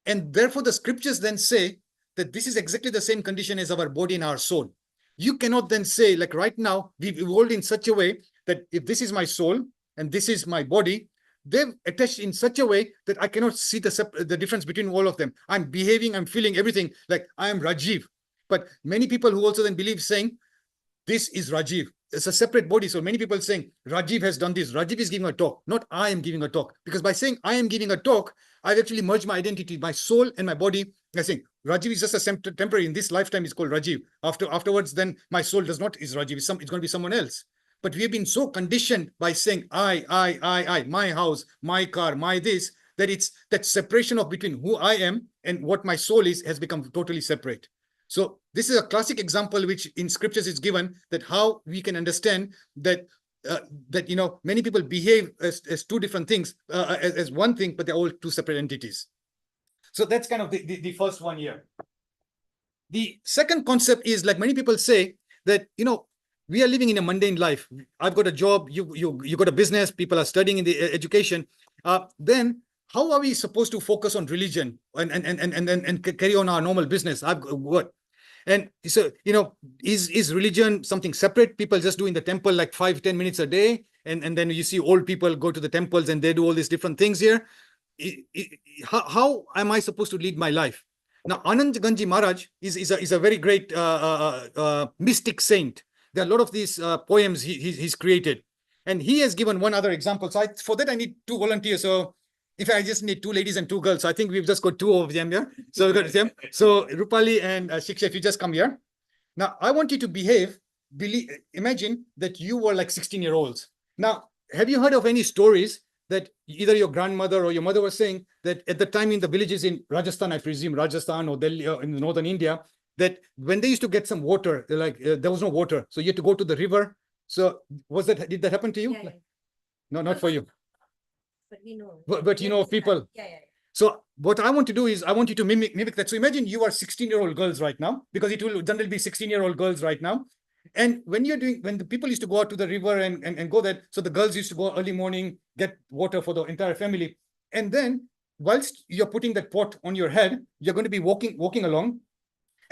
Speaker 1: And therefore the scriptures then say that this is exactly the same condition as our body and our soul. You cannot then say, like right now, we've evolved in such a way that if this is my soul and this is my body, they've attached in such a way that I cannot see the difference between all of them. I'm behaving, I'm feeling everything like I am Rajeev. But many people who also then believe saying, this is Rajeev. It's a separate body. So many people saying, Rajeev has done this. Rajeev is giving a talk, not I am giving a talk. Because by saying I am giving a talk, I've actually merged my identity, my soul and my body. I think Rajeev is just a temporary. In this lifetime, it's called Rajeev. Afterwards, then my soul is Rajeev. It's going to be someone else. But we have been so conditioned by saying I, my house, my car, my this, that it's that separation of between who I am and what my soul is has become totally separate. So this is a classic example which in scriptures is given, that how we can understand that many people behave as two different things, as one thing, but they're all two separate entities. So that's kind of the first one here. The second concept is, like many people say that, we are living in a mundane life. I've got a job, you got a business, people are studying in the education. Then how are we supposed to focus on religion and carry on our normal business? I've got what? And so, is religion something separate? People just do in the temple like 5-10 minutes a day. And then you see old people go to the temples and they do all these different things here. How am I supposed to lead my life? Now, Anand Ganji Maharaj is a very great mystic saint. There are a lot of these poems he's created. And he has given one other example. So for that, I need 2 volunteers. So in fact, I just need 2 ladies and 2 girls. So I think we've just got 2 of them here. So we've got them. So Rupali and Shiksha, if you just come here. Now, I want you to imagine that you were like 16-year-olds. Now, have you heard of any stories that either your grandmother or your mother was saying that at the time in the villages in Rajasthan, I presume, Rajasthan or Delhi or in northern India, that when they used to get some water, there was no water. So you had to go to the river. So did that happen to you?
Speaker 3: Yeah.
Speaker 1: No, not for you.
Speaker 3: But we know.
Speaker 1: But you know people.
Speaker 3: Yeah.
Speaker 1: So what I want to do is I want you to mimic that. So imagine you are 16-year-old girls right now, because it will generally be 16-year-old girls right now. And when the people used to go out to the river and go there, so the girls used to go early morning, get water for the entire family. And then whilst you're putting that pot on your head, you're going to be walking along.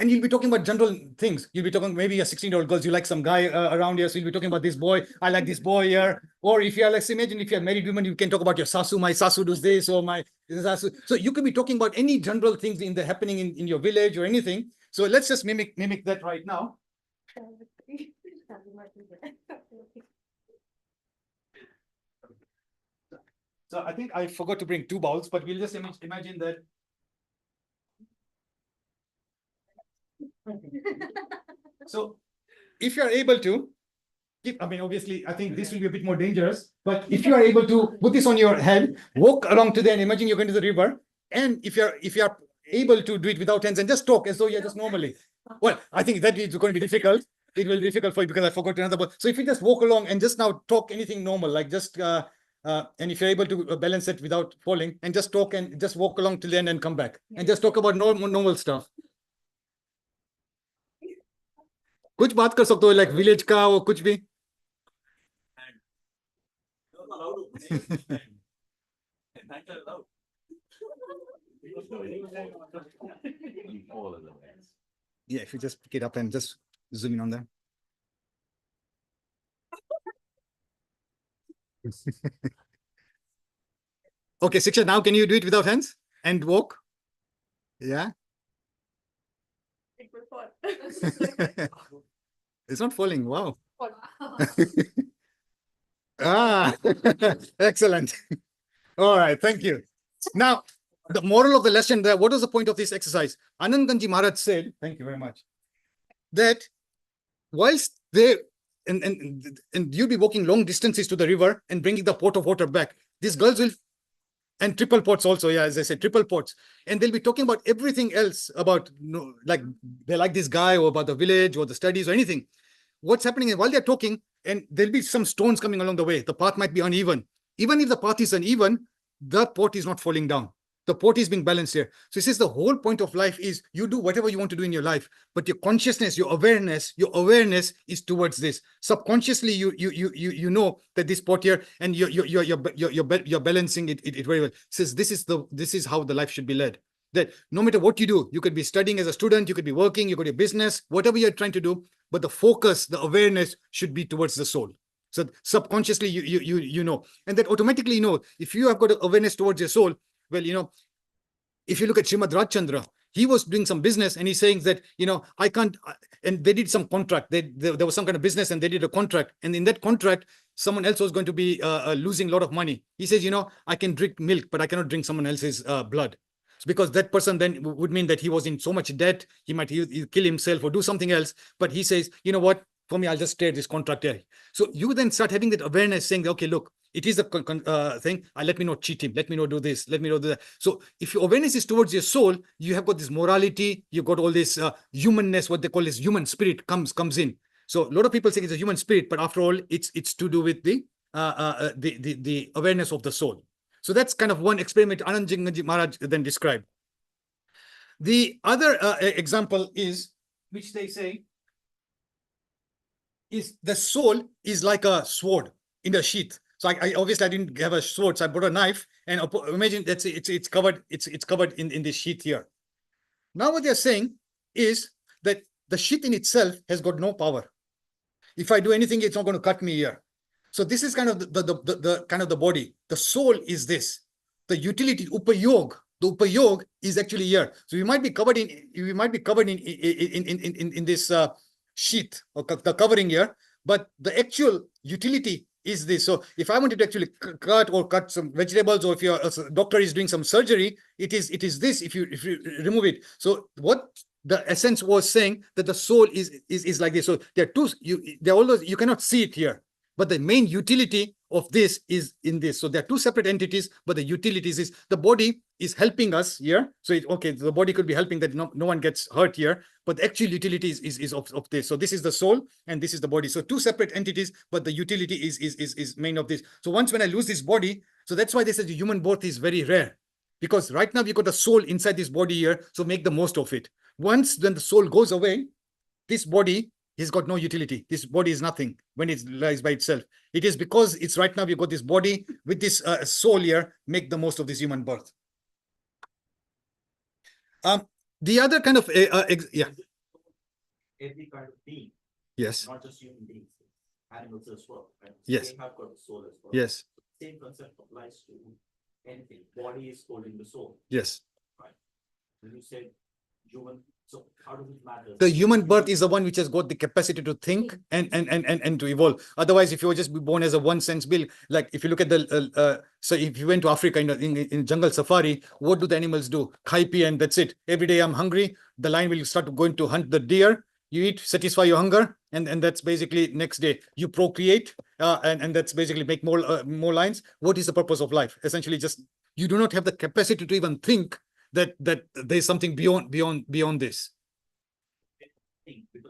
Speaker 1: And you'll be talking about general things. You'll be talking, maybe a 16-year-old girls, you like some guy around here. So you'll be talking about this boy. I like this boy here. Or if you're imagine if you're a married woman, you can talk about your sasu. My sasu does this, or my sasu. So you could be talking about any general things happening in your village or anything. So let's just mimic that right now. So I think I forgot to bring 2 bowls, but we'll just imagine that. So if you're able to obviously, I think this will be a bit more dangerous, but if you are able to put this on your head, walk along to there and imagine you're going to the river. And if you're able to do it without hands and just talk as though you're just normally. Well, I think that is going to be difficult. It will be difficult for you because I forgot another word. So if you just walk along and just now talk anything normal, like just, and if you're able to balance it without falling, and just talk and just walk along till the end and come back. And just talk about normal stuff. कुछ बात कर सकते हो like village का or कुछ भी. Yeah, if you just pick it up and just zoom in on that. Okay, Shiksha, now can you do it without hands and walk? Yeah.
Speaker 2: It will fall.
Speaker 1: It's not falling. Wow. Excellent. All right, thank you. Now, the moral of the lesson there, what was the point of this exercise? Anand Ganji Maharaj said, thank you very much, that whilst they, and you'll be walking long distances to the river and bringing the pot of water back, these girls will, and triple pots also, yeah, as I said, triple pots. And they'll be talking about everything else about, like, they like this guy or about the village or the studies or anything. What's happening is while they're talking, and there'll be some stones coming along the way, the path might be uneven. Even if the path is uneven, the pot is not falling down. The pot is being balanced here. So he says the whole point of life is you do whatever you want to do in your life, but your consciousness, your awareness is towards this. Subconsciously, you know that this pot here, and you're balancing it very well. He says this is how the life should be led. that no matter what you do, you could be studying as a student, you could be working, you could be a business, whatever you're trying to do, but the focus, the awareness should be towards the soul. So subconsciously, you know, and that automatically, you know, if you have got awareness towards your soul, well, you know, if you look at Srimad Rajchandra, he was doing some business and he's saying that, you know, I can't, and they did some contract. There was some kind of business and they did a contract. And in that contract, someone else was going to be losing a lot of money. He says, you know, I can drink milk, but I cannot drink someone else's blood. Because that person then would mean that he was in so much debt, he might he'll kill himself or do something else. But he says, you know what, for me, I'll just trade this contract here. So you then start having that awareness saying, okay, look, it is a thing. Let me not cheat him. Let me not do this. Let me not do that. So if your awareness is towards your soul, you have got this morality. You've got all this humanness, what they call this human spirit comes in. So a lot of people say it's a human spirit, but after all, it's to do with the awareness of the soul. So that's kind of one experiment Anand Maharaj then described. The other example is, which they say, is the soul is like a sword in a sheath. So I obviously I didn't have a sword, so I brought a knife, and imagine that's it's covered in this sheath here. Now what they're saying is that the sheath in itself has got no power. If I do anything, it's not going to cut me here. So this is kind of the kind of the body. The soul is this. The utility, upayog. The upayog is actually here. So you might be covered in this sheath or the covering here, but the actual utility is this. So if I wanted to actually cut some vegetables, or if your doctor is doing some surgery, it is this. If you remove it, so what the essence was saying that the soul is like this. So there are two. You cannot see it here, but the main utility of this is in this. So there are two separate entities, but the utilities is the body is helping us here. So the body could be helping that no one gets hurt here, but the actual utility is of this. So this is the soul and this is the body. So two separate entities, but the utility is main of this. So once when I lose this body, so that's why they say the human birth is very rare, because right now we got the soul inside this body here. So make the most of it. Once when the soul goes away, this body has got no utility. This body is nothing when it lies by itself. It is because it's right now we've got this body with this soul here, make the most of this human birth. The other kind of yeah.
Speaker 6: Every kind of being.
Speaker 1: Yes.
Speaker 6: Not just human beings, animals as well. Right?
Speaker 1: Yes.
Speaker 6: They have got the soul as well.
Speaker 1: Yes.
Speaker 6: Same concept applies to anything. Body is holding the soul.
Speaker 1: Yes.
Speaker 6: Right. When you say human, so how does it matter?
Speaker 1: The human birth is the one which has got the capacity to think and to evolve. Otherwise, if you were just born as a one sense bill, like if you look at the so if you went to Africa in jungle safari, what do the animals do? Khai pi and that's it. Every day I'm hungry. The lion will start going to hunt the deer. You eat, satisfy your hunger, and that's basically next day you procreate, and that's basically make more lions. What is the purpose of life? Essentially, just you do not have the capacity to even think that there's something beyond this.
Speaker 6: They do think.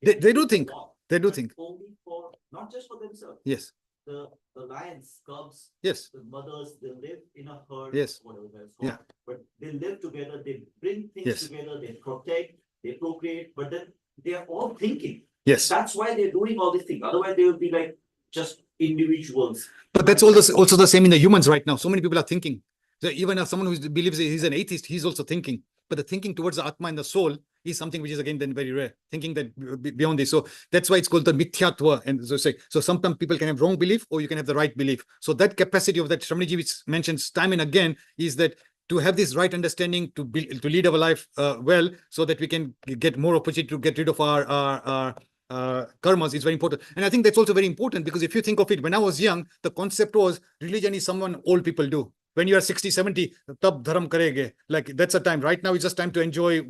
Speaker 1: They do think. They do think.
Speaker 6: Only for, not just for themselves.
Speaker 1: Yes.
Speaker 6: The lions, cubs,
Speaker 1: Yes.
Speaker 6: the mothers, they live in a herd.
Speaker 1: Yes.
Speaker 6: Whatever that's called.
Speaker 1: Yeah.
Speaker 6: But they live together. They bring things
Speaker 1: Yes.
Speaker 6: together. They protect. They procreate. But then they are all thinking.
Speaker 1: Yes.
Speaker 6: That's why they're doing all these things. Otherwise, they would be like just individuals.
Speaker 1: But that's also the same in the humans right now. So many people are thinking. So even if someone who believes he's an atheist, he's also thinking. But the thinking towards the Atma and the soul is something which is again then very rare. Thinking that beyond this. So that's why it's called the mithyatva. And so sometimes people can have wrong belief or you can have the right belief. So that capacity of that Shramanaji which mentions time and again is that to have this right understanding to lead our life well, so that we can get more opportunity to get rid of our karmas is very important. And I think that's also very important because if you think of it, when I was young, the concept was religion is someone old people do. When you are 60, 70, tab dharam karege. Like that's a time. Right now, it's just time to enjoy,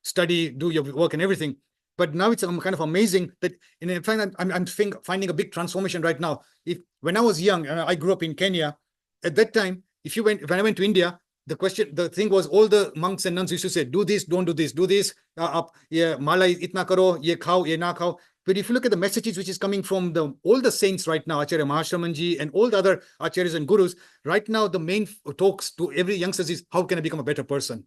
Speaker 1: study, do your work and everything. But now it's kind of amazing that in fact, I'm finding a big transformation right now. When I was young, I grew up in Kenya. At that time, when I went to India, the thing was all the monks and nuns used to say, do this, don't do this, do this, yeah, mala itna karo, ye khao, ye na khao. But if you look at the messages which is coming from all the saints right now, Acharya Mahashramanji and all the other Acharyas and Gurus, right now the main talks to every youngster is how can I become a better person?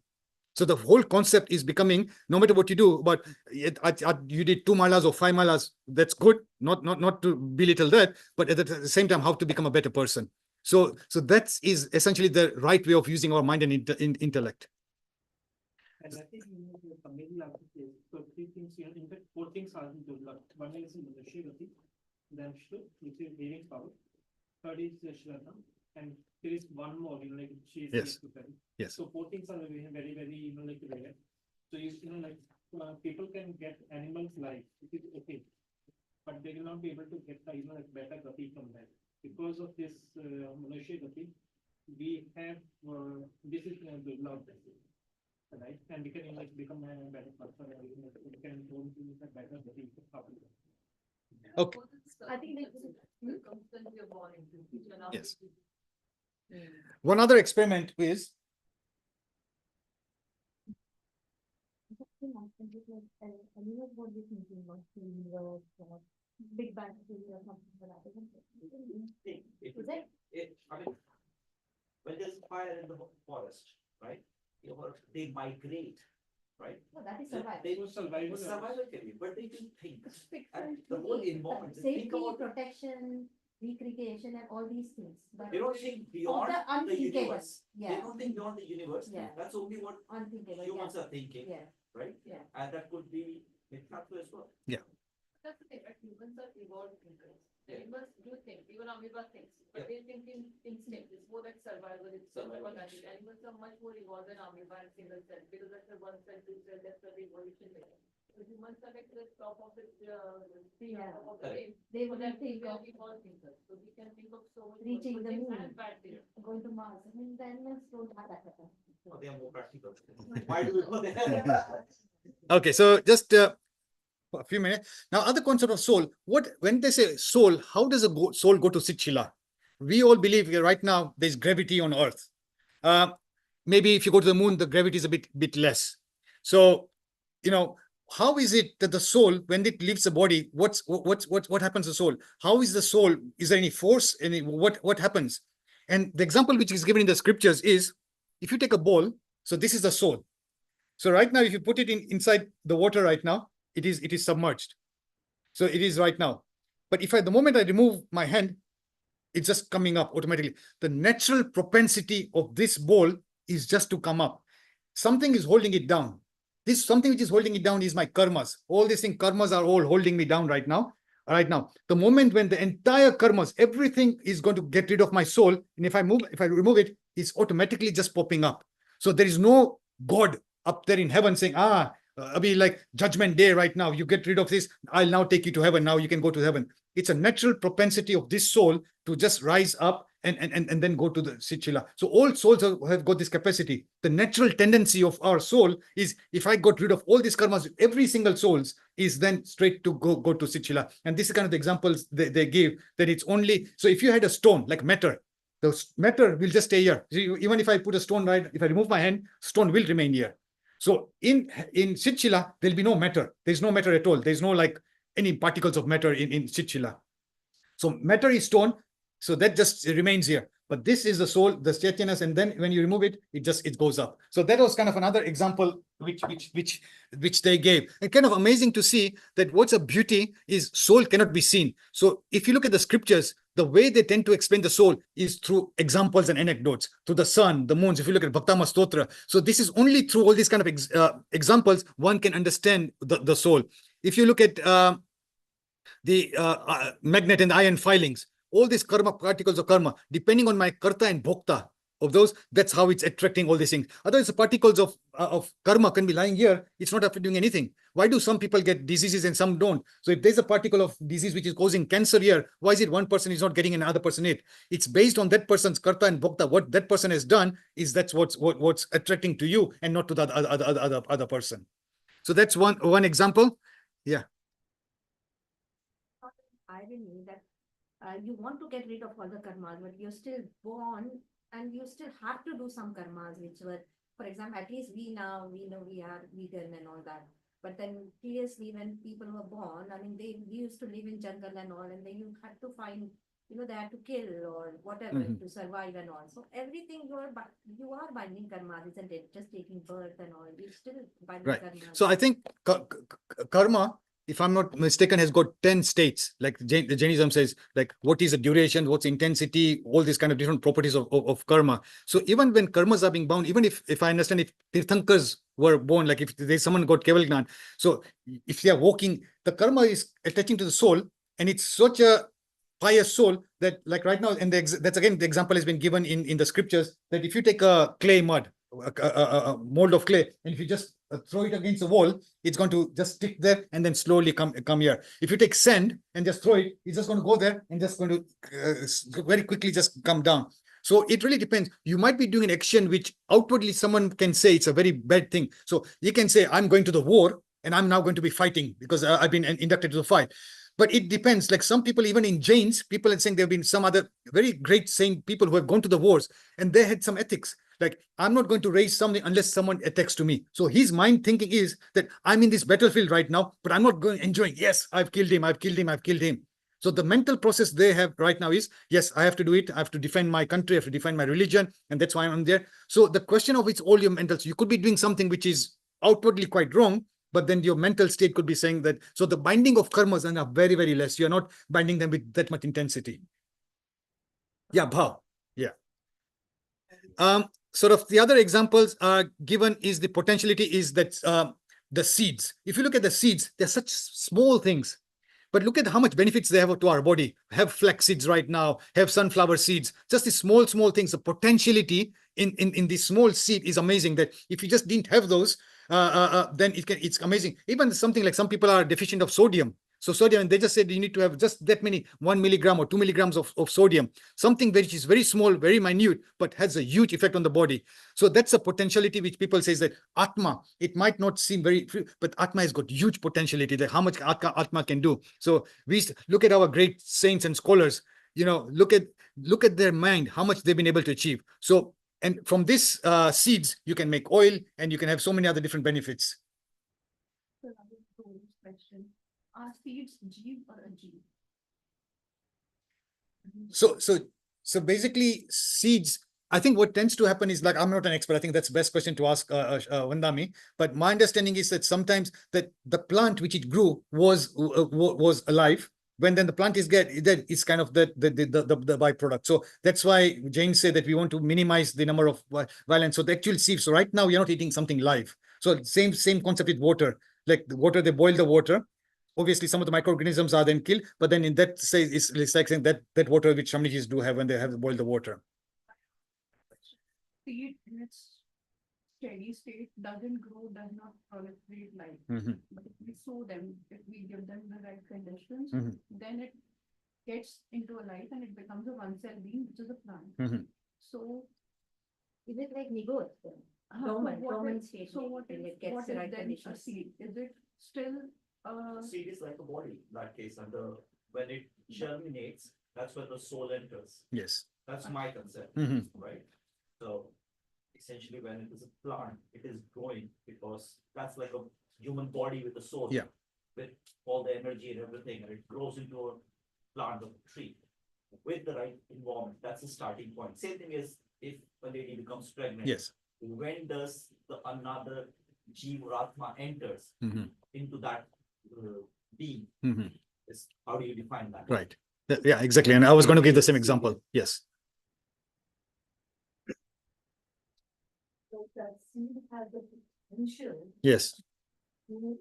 Speaker 1: So the whole concept is becoming, no matter what you do, but you did 2 malas or 5 malas, that's good, not to belittle that, but at the same time, how to become a better person. So that is essentially the right way of using our mind and intellect.
Speaker 5: And I think the community application. So three things here. In fact, four things are developed. One is Shivati, then Shru, which is healing power. Third is Shraddha, and there is one more, like she is
Speaker 1: Yes. Yes.
Speaker 5: So four things are very, very, like rare. So people can get animals' life, which is okay, but they will not be able to get like better gati from that. Because of this Manushya gati, we have this is developed, right? And we can become a better person. We can go to a better gati.
Speaker 1: Okay.
Speaker 3: I think
Speaker 1: Yes. One other experiment is
Speaker 3: Big Bang Theory or something like that, isn't it? Is it?
Speaker 6: I mean, when there's fire in the forest, right? They migrate, right?
Speaker 3: No, that is
Speaker 6: They-
Speaker 3: survival.
Speaker 6: They
Speaker 5: Survival.
Speaker 6: survival can be, but they can think.
Speaker 3: It's fixed
Speaker 6: And
Speaker 3: and
Speaker 6: the whole
Speaker 3: free.
Speaker 6: environment,
Speaker 3: Safety,
Speaker 6: think about it.
Speaker 3: protection, recreation, and all these things. But
Speaker 6: They don't think
Speaker 3: of
Speaker 6: beyond
Speaker 3: the
Speaker 6: the
Speaker 3: unthinkable.
Speaker 6: universe. They
Speaker 3: Yeah,
Speaker 6: don't think beyond the universe.
Speaker 3: Yeah.
Speaker 6: That's only what
Speaker 3: unthinkable.
Speaker 6: humans
Speaker 3: Yeah.
Speaker 6: are thinking,
Speaker 3: Yeah.
Speaker 6: right?
Speaker 3: Yeah.
Speaker 6: And that could be Mithyattva as well.
Speaker 2: That's the thing, right? Humans are evolved thinkers.
Speaker 6: Yeah.
Speaker 2: Animals do think, even amoeba thinks,
Speaker 6: Yeah.
Speaker 2: but they think in instinct. It's more like survival. It's survival. Animals are much more evolved than amoeba and single cell because that's the one cell, two cell, that's the evolution layer. The humans are like the top of the tree,
Speaker 3: Yeah.
Speaker 2: top of the
Speaker 6: Correct.
Speaker 2: wave.
Speaker 3: They
Speaker 2: So
Speaker 3: will
Speaker 2: that
Speaker 3: think
Speaker 2: we are
Speaker 3: of
Speaker 2: evolved thinkers. So we can think of so much.
Speaker 3: Reaching
Speaker 2: good
Speaker 3: the
Speaker 2: things
Speaker 3: moon.
Speaker 2: and bad things.
Speaker 3: Going to Mars. I mean, the animals don't have that capacity.
Speaker 6: Or they are more practical. Why do we go there?
Speaker 1: okay. So just a few minutes now. Other concept of soul. When they say soul, how does a soul go to Sit-Shila? We all believe right now there's gravity on Earth. Maybe if you go to the moon, the gravity is a bit less. So, how is it that the soul, when it leaves the body, what happens to the soul? How is the soul? Is there any force? What happens? And the example which is given in the scriptures is, if you take a bowl, so this is the soul. So right now, if you put it inside the water right now, it is submerged. So it is right now. But if the moment I remove my hand, it's just coming up automatically. The natural propensity of this bowl is just to come up. Something is holding it down. This something which is holding it down is my karmas. All these things, karmas are all holding me down right now. The moment when the entire karmas, everything is going to get rid of my soul, and if I remove it, it's automatically just popping up. So there is no God up there in heaven saying, Abhi, like judgment day right now, you get rid of this, I'll now take you to heaven, now you can go to heaven. It's a natural propensity of this soul to just rise up and then go to the Sit-Shila. So all souls have got this capacity. The natural tendency of our soul is, if I got rid of all these karmas, every single souls is then straight to go to Sit-Shila. And this is kind of the examples they give, that it's only, so if you had a stone like matter, the matter will just stay here. Even if I put a stone right, if I remove my hand, stone will remain here. So in Sit-Shila, there'll be no matter. There's no matter at all. There's no like any particles of matter in Sit-Shila. So matter is stone, so that just remains here. But this is the soul, the Chaityanas, and then when you remove it, it goes up. So that was kind of another example which they gave. And kind of amazing to see that what's a beauty is soul cannot be seen. So if you look at the scriptures, the way they tend to explain the soul is through examples and anecdotes, through the sun, the moons. If you look at Bhakta Stotra, so this is only through all these kind of examples one can understand the soul. If you look at the magnet and iron filings, all these karma, particles of karma, depending on my karta and bhokta of those, that's how it's attracting all these things. Otherwise, the particles of karma can be lying here, it's not doing anything. Why do some people get diseases and some don't? So if there's a particle of disease which is causing cancer here, why is it one person is not getting another person it? It's based on that person's karta and bhokta. What that person has done is that's what's attracting to you and not to the other person. So that's one example. Yeah.
Speaker 3: Irony that you want to get rid of all the karmas, but you're still born and you still have to do some karmas, which were, for example, at least we know we are vegan and all that. But then previously when people were born, I mean, they used to live in jungle and all, and then you had to find, they had to kill or whatever to survive and all. So everything you are binding karmas, isn't it? Just taking birth and all, you're still binding
Speaker 1: Right.
Speaker 3: karmas.
Speaker 1: So I think karma if I'm not mistaken, has got 10 states. Like the Jainism says, like what is the duration, what's intensity, all these kind of different properties of karma. So even when karmas are being bound, even if I understand, if Tirthankars were born, like if there's someone got Keval Gnan, so if they are walking, the karma is attaching to the soul, and it's such a pious soul that, like right now, and that's again the example has been given in the scriptures, that if you take a clay mud, a mold of clay, and if you just throw it against the wall, it's going to just stick there and then slowly come here. If you take sand and just throw it, it's just going to go there and just going to very quickly just come down. So it really depends. You might be doing an action which outwardly someone can say it's a very bad thing. So you can say, I'm going to the war and I'm now going to be fighting because I've been inducted to the fight. But it depends. Like some people, even in Jains, people are saying there have been some other very great saint people who have gone to the wars and they had some ethics. Like, I'm not going to raise something unless someone attacks to me. So his mind thinking is that I'm in this battlefield right now, but I'm not going enjoying. Yes, I've killed him. I've killed him. I've killed him. So the mental process they have right now is, yes, I have to do it. I have to defend my country. I have to defend my religion. And that's why I'm there. So the question of it's all your mental. So you could be doing something which is outwardly quite wrong, but then your mental state could be saying that. So the binding of karmas are very, very less. You're not binding them with that much intensity. Yeah, bhav. Yeah. Sort of the other examples are given is the potentiality is that the seeds. If you look at the seeds, they're such small things. But look at how much benefits they have to our body. Have flax seeds right now, have sunflower seeds, just these small things. The potentiality in this small seed is amazing, that if you just didn't have those, then it's amazing. Even something like some people are deficient of sodium. So sodium, they just said you need to have just that many, 1 milligram or 2 milligrams of sodium, something which is very small, very minute, but has a huge effect on the body. So that's a potentiality which people say that Atma, it might not seem very, but Atma has got huge potentiality, that how much Atma can do. So we look at our great saints and scholars, look at their mind, how much they've been able to achieve. So, and from this seeds, you can make oil and you can have so many other different benefits.
Speaker 2: Question. Are seeds Jeev or Ajeev?
Speaker 1: So basically seeds, I think what tends to happen is, like, I'm not an expert. I think that's the best question to ask Vandami. But my understanding is that sometimes that the plant which it grew was alive. When then the plant is dead, it's kind of the byproduct. So that's why Jain said that we want to minimize the number of violence. So the actual seeds. So right now you're not eating something live. So same concept with water. Like the water, they boil the water. Obviously, some of the microorganisms are then killed, but then in that say it's like saying that water which Shamnijis do have when they have boiled the water.
Speaker 2: Seed in its steady state doesn't grow, does not proliferate life. But if we sow them, if we give them the right conditions, then it gets into a life and it becomes a one-cell being, which is a plant. So
Speaker 3: is it like Nigor? Dormant state.
Speaker 2: So what is
Speaker 3: the right
Speaker 2: then a
Speaker 3: conditions?
Speaker 2: seed? Is it still
Speaker 6: Seed is like a body in that case, and when it germinates, that's where the soul enters.
Speaker 1: Yes.
Speaker 6: That's my concept, right? So essentially, when it is a plant, it is growing because that's like a human body with a soul.
Speaker 1: Yeah.
Speaker 6: With all the energy and everything, and it grows into a plant or a tree with the right environment. That's the starting point. Same thing is if a lady becomes pregnant.
Speaker 1: Yes.
Speaker 6: When does another Jeevatma enters into that being? Is how do you define that?
Speaker 1: Right. Yeah, exactly. And I was going to give the same example. Yes.
Speaker 7: So that seed has the potential
Speaker 1: Yes.
Speaker 7: to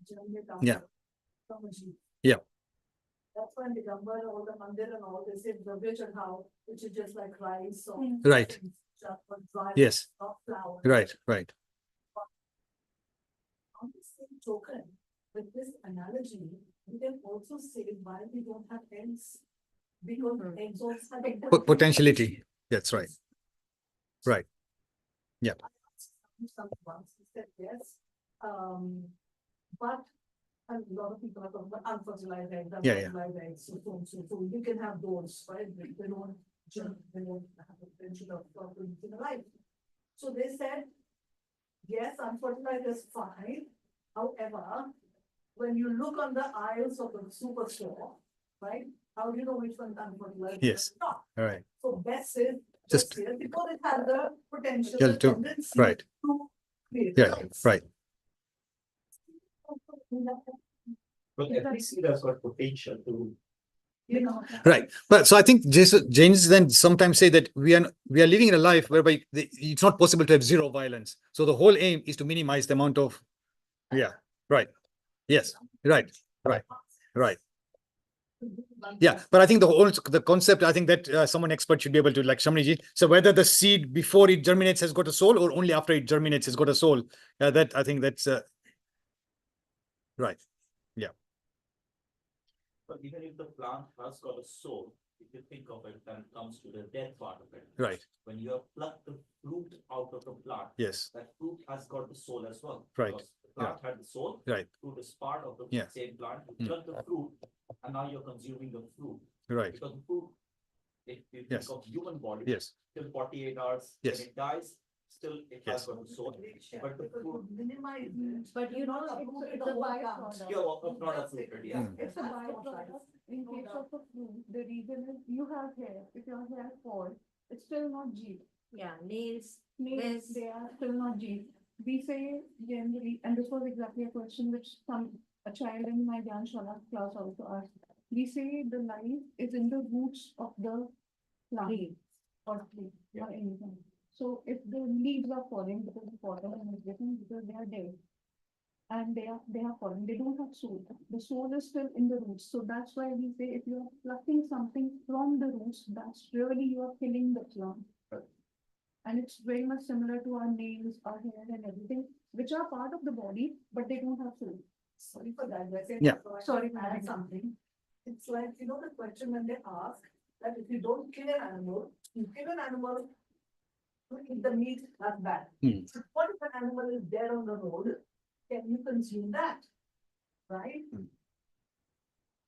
Speaker 7: generate
Speaker 1: Yeah.
Speaker 7: from a Jeev.
Speaker 1: Yeah.
Speaker 7: That's when the Gambara or the Mandir and all, they say Dravya Chadhao, which is just like rice or
Speaker 1: Right.
Speaker 7: dry,
Speaker 1: Yes.
Speaker 7: not flour.
Speaker 1: Right.
Speaker 7: On the same token, with this analogy, we can also say why we don't have eggs. Because eggs also have a
Speaker 1: Potentiality. That's right. Right. Yeah.
Speaker 7: Some ones who said yes, but a lot of people are talking about unfertilized eggs, unfertilized eggs, so you can have those, right? They don't have the potential of producing a life. So they said, yes, unfertilized is fine. However, when you look on the aisles of the superstore, right? How do you know which one's unfertilized?
Speaker 1: Yes.
Speaker 7: Not.
Speaker 1: All right.
Speaker 7: So best is
Speaker 1: Just
Speaker 7: here because it has the potential
Speaker 1: to
Speaker 7: tendency
Speaker 1: right.
Speaker 7: to create
Speaker 1: Yeah.
Speaker 7: life.
Speaker 1: Right.
Speaker 6: But every seed has got potential to.
Speaker 1: Right. But so I think Jains then sometimes say that we are living in a life whereby it's not possible to have zero violence. So the whole aim is to minimize the amount of. Yeah. Right. Yes. Right. Right. Right. Yeah, but I think the concept, I think that someone expert should be able to, like Shamniji. So whether the seed before it germinates has got a soul, or only after it germinates has got a soul. That I think that's right. Yeah.
Speaker 6: But even if the plant has got a soul, if you think of it, then it comes to the dead part of it.
Speaker 1: Right.
Speaker 6: When you have plucked the fruit out of the plant,
Speaker 1: Yes.
Speaker 6: that fruit has got the soul as well.
Speaker 1: Right.
Speaker 6: Because the plant had the soul.
Speaker 1: Right.
Speaker 6: Fruit is part of the
Speaker 1: Yeah.
Speaker 6: same plant. You pluck the fruit, and now you're consuming the fruit.
Speaker 1: Right.
Speaker 6: Because the fruit, if you think
Speaker 1: Yes.
Speaker 6: of human body,
Speaker 1: Yes.
Speaker 6: till 48 hours,
Speaker 1: Yes.
Speaker 6: when it dies, still it
Speaker 1: Yes.
Speaker 6: has got a soul. But the fruit,
Speaker 7: Minimize.
Speaker 3: But you know,
Speaker 7: It's
Speaker 3: the
Speaker 7: a
Speaker 3: byproduct.
Speaker 6: you're not uprooted, yeah.
Speaker 1: Mm.
Speaker 2: It's a byproduct. In case of a fruit, the reason is you have hair. If your hair falls, it's still not Jeev.
Speaker 3: Yeah, nails.
Speaker 2: Nails,
Speaker 3: Yes.
Speaker 2: they are still not Jeev. We say generally, and this was exactly a question which a child in my Gyanshala class also asked. We say the life is in the roots of the plant
Speaker 3: Leaves.
Speaker 2: or tree or anything. So if the leaves are falling because of water and everything, because they are dead, and they are falling, they don't have soul. The soul is still in the roots. So that's why we say if you are plucking something from the roots, that's really you are killing the plant. And it's very much similar to our nails, our hair and everything, which are part of the body, but they don't have soul.
Speaker 7: Sorry for that.
Speaker 1: Yeah.
Speaker 7: Sorry to add something. It's like, the question when they ask that if you don't kill an animal, you kill an animal to eat the meat, that's bad.
Speaker 1: Hmm.
Speaker 7: What if an animal is dead on the road? Can you consume that? Right?
Speaker 1: Hmm.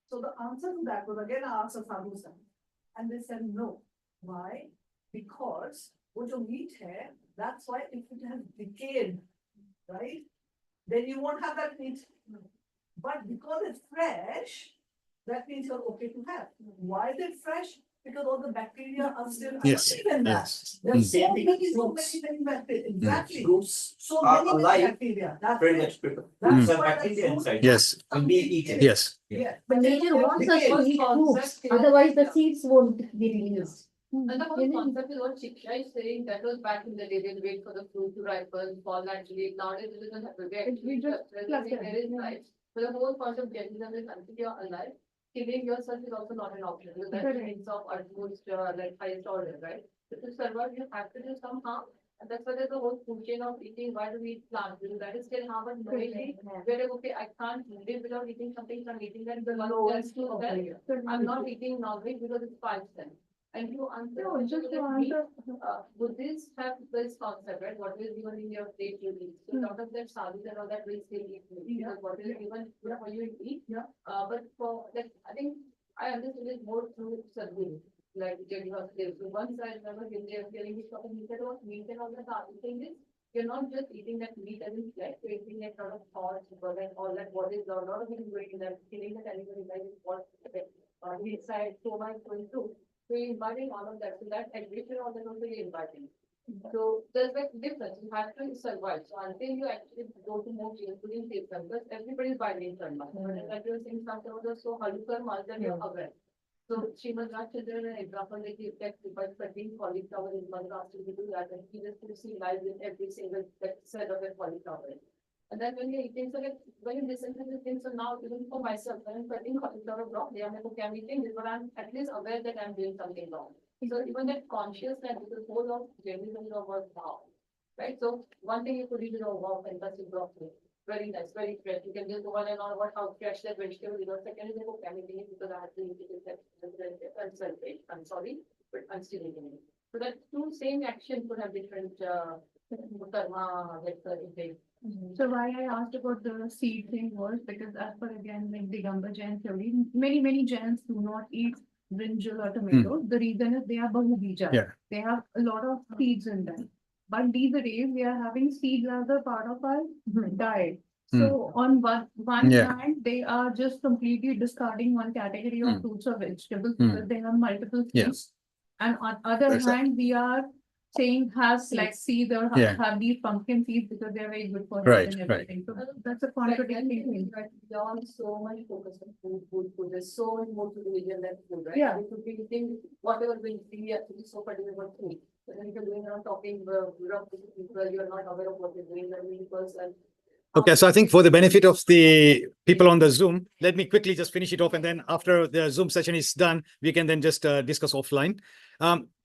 Speaker 7: So the answer to that was again asked of Sadhu San. And they said no. Why? Because what you meat here, that's why if it has decayed, right? Then you won't have that meat. But because it's fresh, that means you're okay to have. Why is it fresh? Because all the bacteria are still
Speaker 1: Yes.
Speaker 7: active in that.
Speaker 1: Yes.
Speaker 7: There's so
Speaker 6: Mm.
Speaker 7: many bacteria. Exactly.
Speaker 6: Fruits
Speaker 7: So
Speaker 6: are
Speaker 7: many
Speaker 6: alive,
Speaker 7: bacteria. That's
Speaker 6: very
Speaker 7: it.
Speaker 6: much quicker.
Speaker 7: That's
Speaker 6: There's
Speaker 7: why
Speaker 6: bacteria
Speaker 7: that's
Speaker 6: inside.
Speaker 1: Yes.
Speaker 6: And be eaten.
Speaker 1: Yes.
Speaker 7: Yeah.
Speaker 3: But nature wants us to eat fruits,
Speaker 7: Yeah.
Speaker 3: otherwise the seeds won't be released.
Speaker 8: And the whole concept is what Shiksha is saying, that was back in the day, they'll wait for the fruit to ripen, fall naturally. Nowadays it doesn't happen.
Speaker 2: We just pluck it,
Speaker 8: There is
Speaker 2: yeah.
Speaker 8: life. But the whole concept of Jainism is until you're alive, killing yourself is also not an option. Because that's the
Speaker 2: Correct.
Speaker 8: means of utmost, like highest order, right? So to survive, you have to do some harm. And that's why there's a whole food chain of eating. Why do we eat plants? Because that is still harm and knowingly. Where, okay, I can't live without eating something, so I'm eating that. The
Speaker 7: lowest of the year.
Speaker 8: I'm not eating non-veg because it's 5 cents. And you answer.
Speaker 2: No, just to answer.
Speaker 8: Buddhists have this concept, right? What is given in your plate you eat. So a lot of that sadhus and all that will still eat meat. Because what is given for you eat.
Speaker 7: Yeah.
Speaker 8: But for like, I think I understood it more through Sadhguru. Like Jeev Ajeev. So once I remember him there hearing his talk, and he said about meat and all that. The thing is, you're not just eating that meat as in flesh, you're eating that lot of thoughts, but then all that what is a lot of things going in that, killing that animal like what inside so much going through. So you're inviting all of that. So that aggression all that also you're inviting. So there's like difference. You have to survive. So until you actually go to more including safe because everybody's buying karma. And like you're saying something was so karma that you're aware. So Srimad Rajchandra, an example like you text by cutting cauliflower is one asked to do that, and he just to see lies in every single set of a cauliflower. And then when you're eating, so like when you listen to this thing, so now even for myself, when I'm cutting cauliflower broccoli, I'm like, okay, I'm eating this, but I'm at least aware that I'm doing something wrong. So even that consciousness, the whole of Jainism is about wow. Right? So one thing you could eat is wow, fantastic broccoli. Very nice, very fresh. You can just go on and on about how fresh that vegetable is. Second is okay, I'm eating it because I have to eat it. I'm sorry, but I'm still eating it. So that two same action could have different karma, effect.
Speaker 2: So why I asked about the seed thing was because as per again like Digambar Jain theory, many Jains do not eat brinjal or tomato. The reason is they are bahubija.
Speaker 1: Yeah.
Speaker 2: They have a lot of seeds in them. But these days we are having seeds as a part of our diet. So on one
Speaker 1: Yeah.
Speaker 2: hand, they are just completely discarding one category of fruits or vegetables because they have multiple
Speaker 1: Yeah.
Speaker 2: seeds. And on other
Speaker 1: Exactly.
Speaker 2: hand, we are saying has like seeds or
Speaker 1: Yeah.
Speaker 2: have these pumpkin seeds because they're very good for
Speaker 1: Right,
Speaker 2: health and
Speaker 1: right.
Speaker 2: everything. So that's a contradicting thing.
Speaker 7: Beyond so much focus on food, there's so much more to religion than food, right?
Speaker 2: Yeah.
Speaker 7: We could be eating whatever we actually so particular about food. But then if you're going around talking, rough to people, you're not aware of what you're doing, that means person.
Speaker 1: Okay, so I think for the benefit of the people on the Zoom, let me quickly just finish it off, and then after the Zoom session is done, we can then just discuss offline.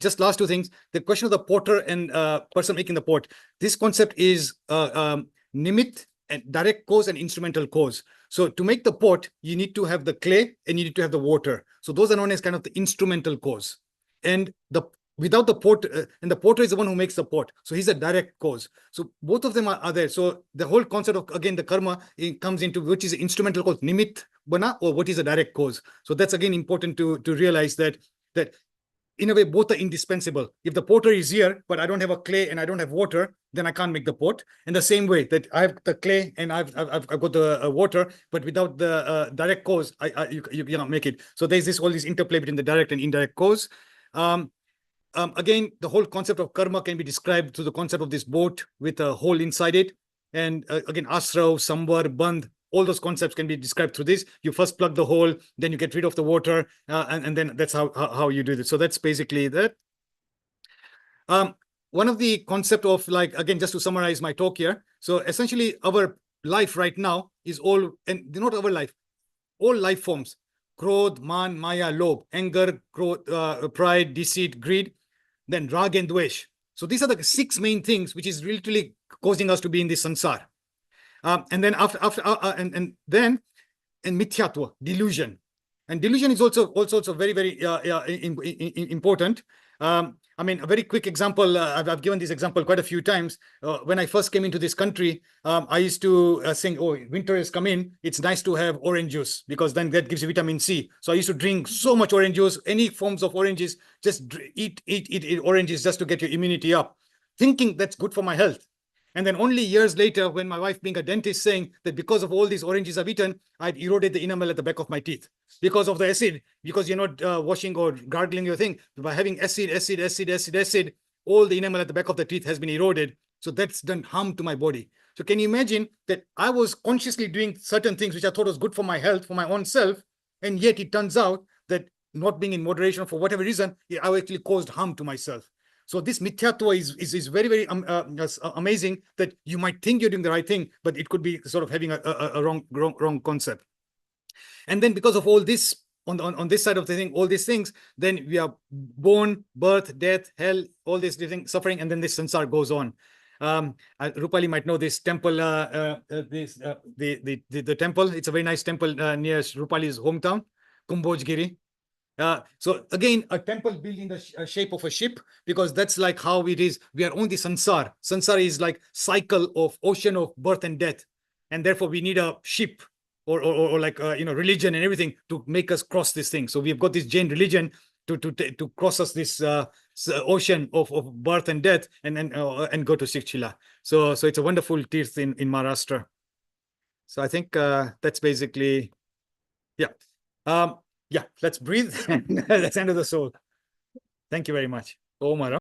Speaker 1: Just last two things. The question of the potter and person making the pot. This concept is nimit and direct cause and instrumental cause. So to make the pot, you need to have the clay and you need to have the water. So those are known as kind of the instrumental cause. And without the pot, and the potter is the one who makes the pot. So he's a direct cause. So both of them are there. So the whole concept of, again, the karma, it comes into which is the instrumental cause, nimit bana, or what is a direct cause. So that's again important to realize that in a way, both are indispensable. If the potter is here, but I don't have a clay and I don't have water, then I can't make the pot. In the same way that I have the clay and I've got the water, but without the direct cause, you cannot make it. So there's all this interplay between the direct and indirect cause. Again, the whole concept of karma can be described through the concept of this boat with a hole inside it. And again, asrav, samvar, bandh, all those concepts can be described through this. You first plug the hole, then you get rid of the water, and then that's how you do this. So that's basically that. One of the concept of, like, again, just to summarize my talk here. So essentially our life right now is all, and not our life, all life forms, krodh, man, maya, lobh, anger, pride, deceit, greed, then rag and dvesh. So these are the 6 main things which is literally causing us to be in this sansar. And then and then mithyatva, delusion. And delusion is also very, very important. I mean, a very quick example, I've given this example quite a few times. When I first came into this country, I used to think, oh, winter has come in, it's nice to have orange juice because then that gives you vitamin C. So I used to drink so much orange juice, any forms of oranges, just eat oranges just to get your immunity up, thinking that's good for my health. And then only years later, when my wife, being a dentist, saying that because of all these oranges I've eaten, I've eroded the enamel at the back of my teeth because of the acid, because you're not washing or gargling your thing. By having acid, all the enamel at the back of the teeth has been eroded. So that's done harm to my body. So can you imagine that I was consciously doing certain things which I thought was good for my health, for my own self, and yet it turns out that not being in moderation for whatever reason, I actually caused harm to myself. So this mithyatva is very, very amazing, that you might think you're doing the right thing, but it could be sort of having a wrong concept. And then because of all this, on this side of the thing, all these things, then we are born, birth, death, hell, all these different suffering, and then this sansar goes on. Rupali might know this temple, the temple. It's a very nice temple near Rupali's hometown, Kumbhojgiri. So again, a temple built in the shape of a ship, because that's like how it is. We are on the sansar. Sansar is like cycle of ocean of birth and death. And therefore we need a ship or like, religion and everything to make us cross this thing. So we've got this Jain religion to cross us this ocean of birth and death and go to Sikchila. So it's a wonderful tirth in Maharashtra. So I think that's basically, yeah. Yeah, let's breathe. That's the end of the soul. Thank you very much. Om Aram.